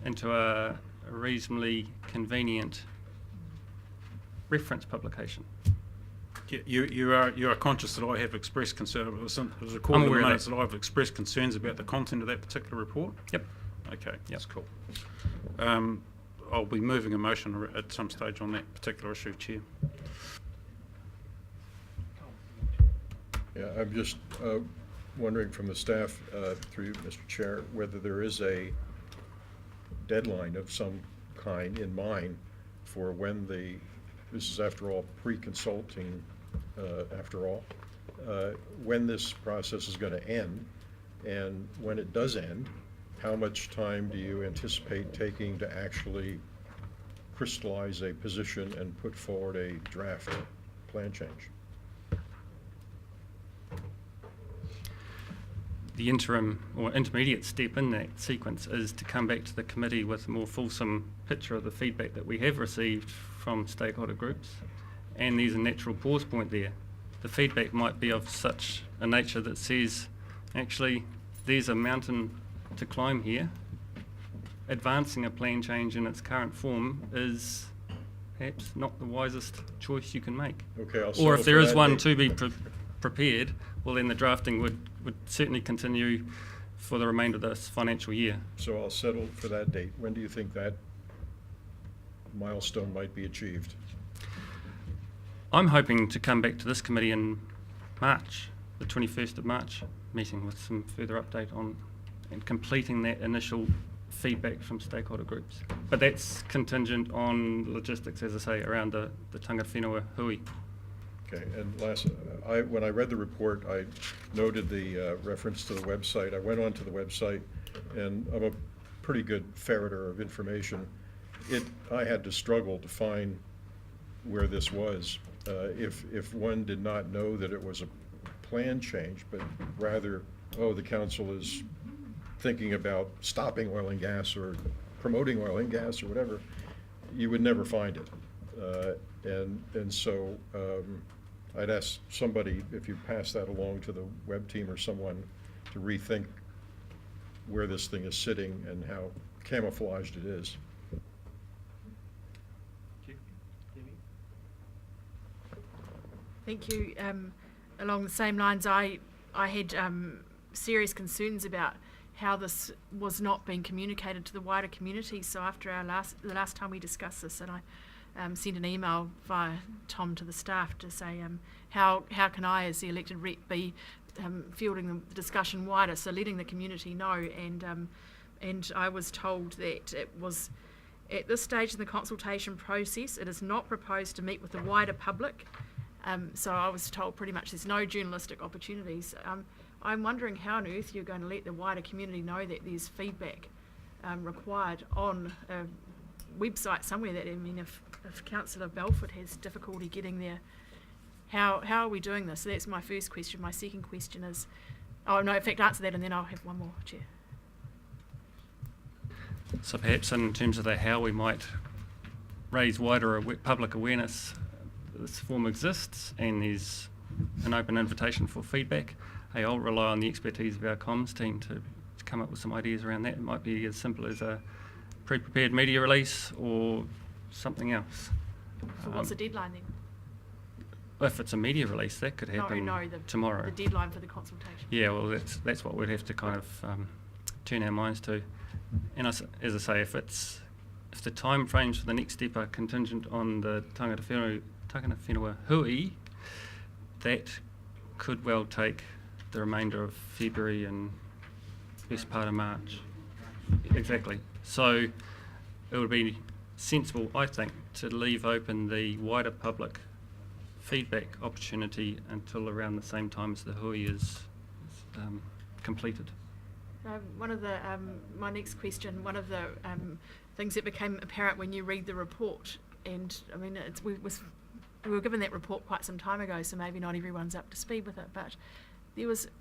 into a reasonably convenient reference publication. You are conscious that I have expressed concern. It was recorded in the minutes that I've expressed concerns about the content of that particular report. Yep. Okay, that's cool. I'll be moving a motion at some stage on that particular issue, Chair. Yeah, I'm just wondering from the staff, through Mr. Chair, whether there is a deadline of some kind in mind for when this is after all pre-consulting, when this process is going to end, and when it does end, how much time do you anticipate taking to actually crystallize a position and put forward a draft plan change? The interim or intermediate step in that sequence is to come back to the committee with a more fulsome picture of the feedback that we have received from stakeholder groups, and there's a natural pause point there. The feedback might be of such a nature that says, actually, there's a mountain to climb here. Advancing a plan change in its current form is perhaps not the wisest choice you can make. Okay, or if there is one to be prepared, well then the drafting would certainly continue for the remainder of this financial year. So I'll settle for that date. When do you think that milestone might be achieved? I'm hoping to come back to this committee in March, the 21st of March meeting, with some further update on and completing that initial feedback from stakeholder groups. But that's contingent on logistics, as I say, around the tangata whenua hui. Okay, and last, when I read the report, I noted the reference to the website. I went onto the website, and I'm a pretty good ferreter of information. I had to struggle to find where this was. If one did not know that it was a plan change, but rather, oh, the council is thinking about stopping oil and gas or promoting oil and gas or whatever, you would never find it. And so I'd ask somebody, if you pass that along to the web team or someone, to rethink where this thing is sitting and how camouflaged it is. Thank you. Along the same lines, I had serious concerns about how this was not being communicated to the wider community. So after the last time we discussed this, and I sent an email via Tom to the staff to say how can I, as the elected rep, be fielding the discussion wider, so letting the community know. And I was told that it was at this stage in the consultation process, it is not proposed to meet with the wider public. So I was told pretty much there's no journalistic opportunities. I'm wondering how on earth you're going to let the wider community know that there's feedback required on a website somewhere. That, I mean, if Councillor Belford has difficulty getting there, how are we doing this? So that's my first question. My second question is, oh no, in fact, answer that and then I'll have one more, Chair. So perhaps in terms of how we might raise wider public awareness, this form exists and there's an open invitation for feedback. Hey, I'll rely on the expertise of our comms team to come up with some ideas around that. It might be as simple as a pre-prepared media release or something else. So what's the deadline then? If it's a media release, that could happen tomorrow. The deadline for the consultation. Yeah, well, that's what we'd have to kind of turn our minds to. And as I say, if the time frames for the next step are contingent on the tangata whenua hui, that could well take the remainder of February and best part of March. Exactly. So it would be sensible, I think, to leave open the wider public feedback opportunity until around the same time as the hui is completed. One of the my next question, one of the things that became apparent when you read the report, and I mean we were given that report quite some time ago, so maybe not everyone's up to speed with it, but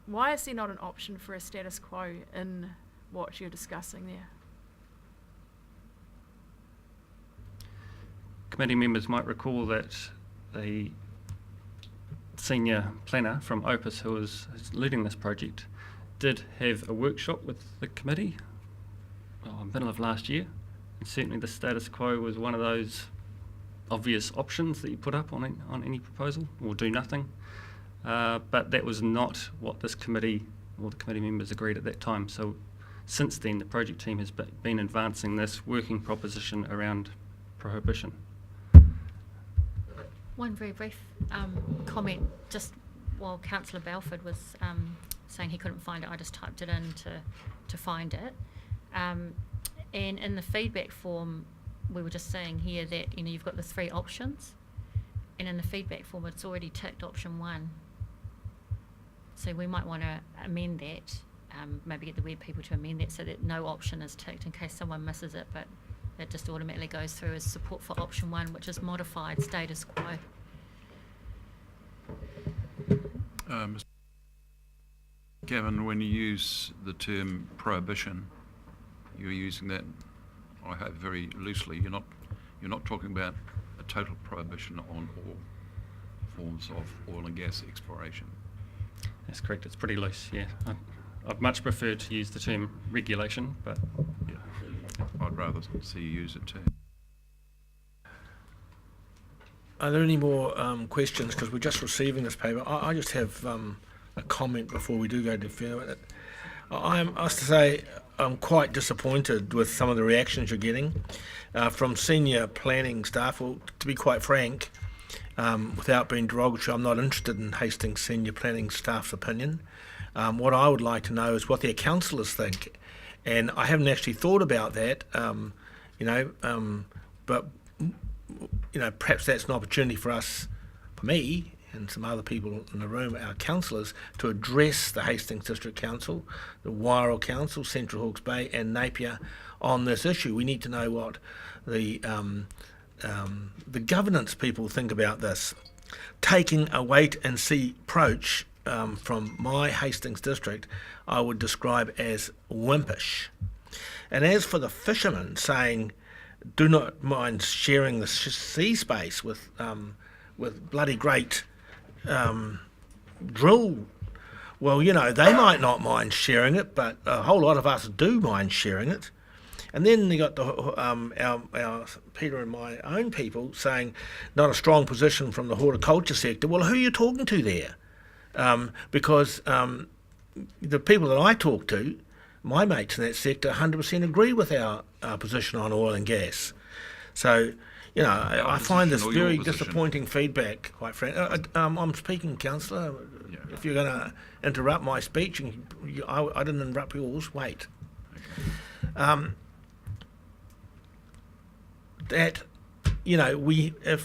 why is there not an option for a status quo in what you're discussing there? Committee members might recall that the senior planner from Opus, who is leading this project, did have a workshop with the committee middle of last year, and certainly the status quo was one of those obvious options that you put up on any proposal, or do nothing. But that was not what this committee or the committee members agreed at that time. So since then, the project team has been advancing this working proposition around prohibition. One very brief comment, just while Councillor Belford was saying he couldn't find it, I just typed it in to find it. And in the feedback form, we were just saying here that you've got the 3 options, and in the feedback form it's already ticked option 1. So we might want to amend that, maybe get the web people to amend that so that no option is ticked in case someone misses it, but it just automatically goes through as support for option 1, which is modified status quo. Mr. Gavin, when you use the term prohibition, you're using that, I hope, very loosely. You're not talking about a total prohibition on all forms of oil and gas exploration. That's correct. It's pretty loose. Yeah, I'd much prefer to use the term regulation, but yeah, I'd rather see you use it too. Are there any more questions? Because we're just receiving this paper. I just have a comment before we do go to further. I must say I'm quite disappointed with some of the reactions you're getting from senior planning staff. Well, to be quite frank, without being derogatory, I'm not interested in Hastings senior planning staff's opinion. What I would like to know is what their councillors think, and I haven't actually thought about that. But perhaps that's an opportunity for us, for me, and some other people in the room, our councillors, to address the Hastings District Council, the Wairau Council, Central Hawke's Bay and Napier on this issue. We need to know what the governance people think about this. Taking a wait-and-see approach from my Hastings district, I would describe as wimpish. And as for the fishermen saying, do not mind sharing the sea space with bloody great drill. Well, they might not mind sharing it, but a whole lot of us do mind sharing it. And then you got our Peter and my own people saying not a strong position from the horticulture sector. Well, who are you talking to there? Because the people that I talk to, my mates in that sector, 100% agree with our position on oil and gas. So, I find this very disappointing feedback, quite frankly. I'm speaking, Councillor. Yeah. If you're going to interrupt my speech, I didn't interrupt yours, wait. If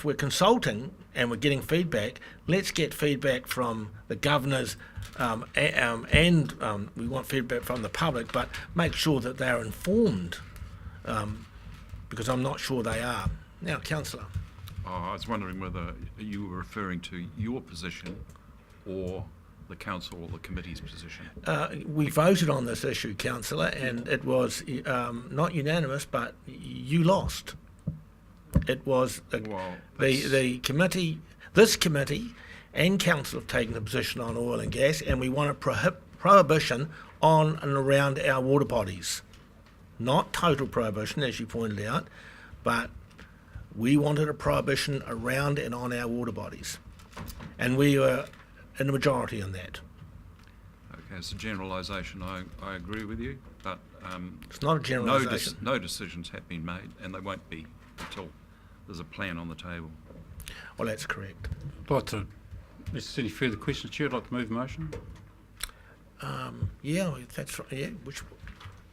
we're consulting and we're getting feedback, let's get feedback from the governors and we want feedback from the public, but make sure that they're informed, because I'm not sure they are. Now, Councillor. I was wondering whether you were referring to your position or the council or the committee's position. We voted on this issue, Councillor, and it was not unanimous, but you lost. It was the committee, this committee and council have taken a position on oil and gas, and we want a prohibition on and around our water bodies. Not total prohibition, as you pointed out, but we wanted a prohibition around and on our water bodies. And we were in the majority on that. Okay, it's a generalisation. I agree with you, but it's not a generalisation. No decisions have been made, and they won't be until there's a plan on the table. Well, that's correct. I'd like to, if there's any further questions, Chair, I'd like to move a motion. Yeah, that's right. Yeah,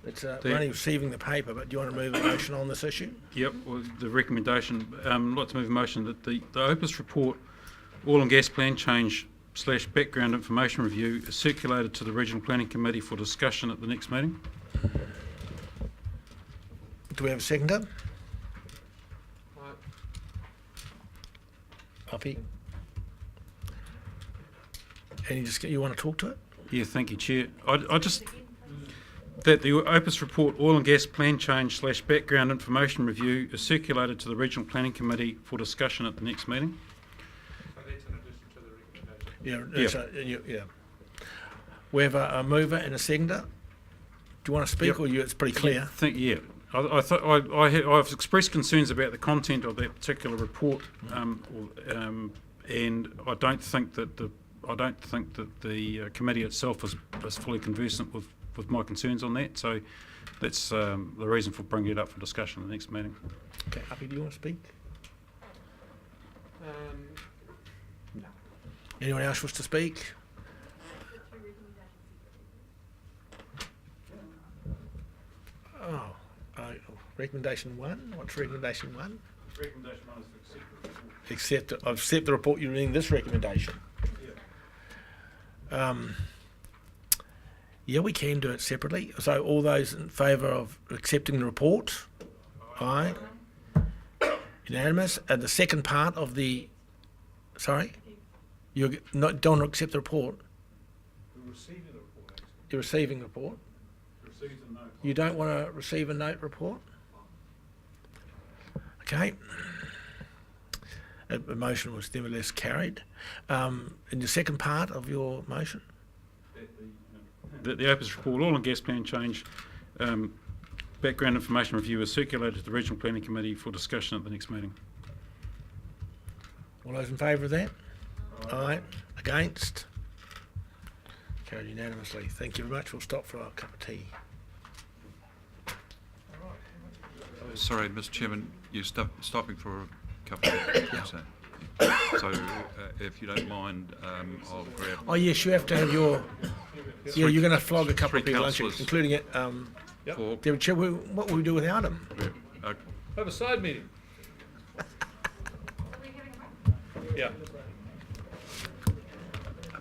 it's only receiving the paper, but do you want to move a motion on this issue? Yep, well, the recommendation, I'd like to move a motion that the Opus report, oil and gas plan change / background information review is circulated to the Regional Planning Committee for discussion at the next meeting. Do we have a seconder? Uppy. And you want to talk to it? Yeah, thank you, Chair. I just that the Opus report oil and gas plan change / background information review is circulated to the Regional Planning Committee for discussion at the next meeting. So that's in addition to the recommendation. Yeah. We have a mover and a seconder. Do you want to speak, or it's pretty clear? I've expressed concerns about the content of that particular report, and I don't think that the committee itself is fully conversant with my concerns on that. So that's the reason for bringing it up for discussion at the next meeting. Okay, Uppy, do you want to speak? No. Anyone else wish to speak? Recommendation 1? What's recommendation 1? Recommendation 1 is to accept the report. Accept the report. You're reading this recommendation. Yeah, we can do it separately. So all those in favour of accepting the report? Aye. Unanimous. And the second part of the... Sorry? You don't want to accept the report? We're receiving the report, actually. You're receiving the report? Receives a note. You don't want to receive a note report? Okay. The motion was nevertheless carried. In the second part of your motion? The Opus report, oil and gas plan change, background information review is circulated to the Regional Planning Committee for discussion at the next meeting. All those in favour of that? Aye. Against? Carried unanimously. Thank you very much. We'll stop for a cup of tea. Sorry, Mr. Chairman, you're stopping for a couple of minutes. So, if you don't mind, I'll grab. Oh yes, you have to have your. Yeah, you're going to flog a couple of people, aren't you? councillors. Including it. For, David Chair, what will we do without him? Have a side meeting. Yeah.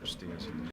upstairs.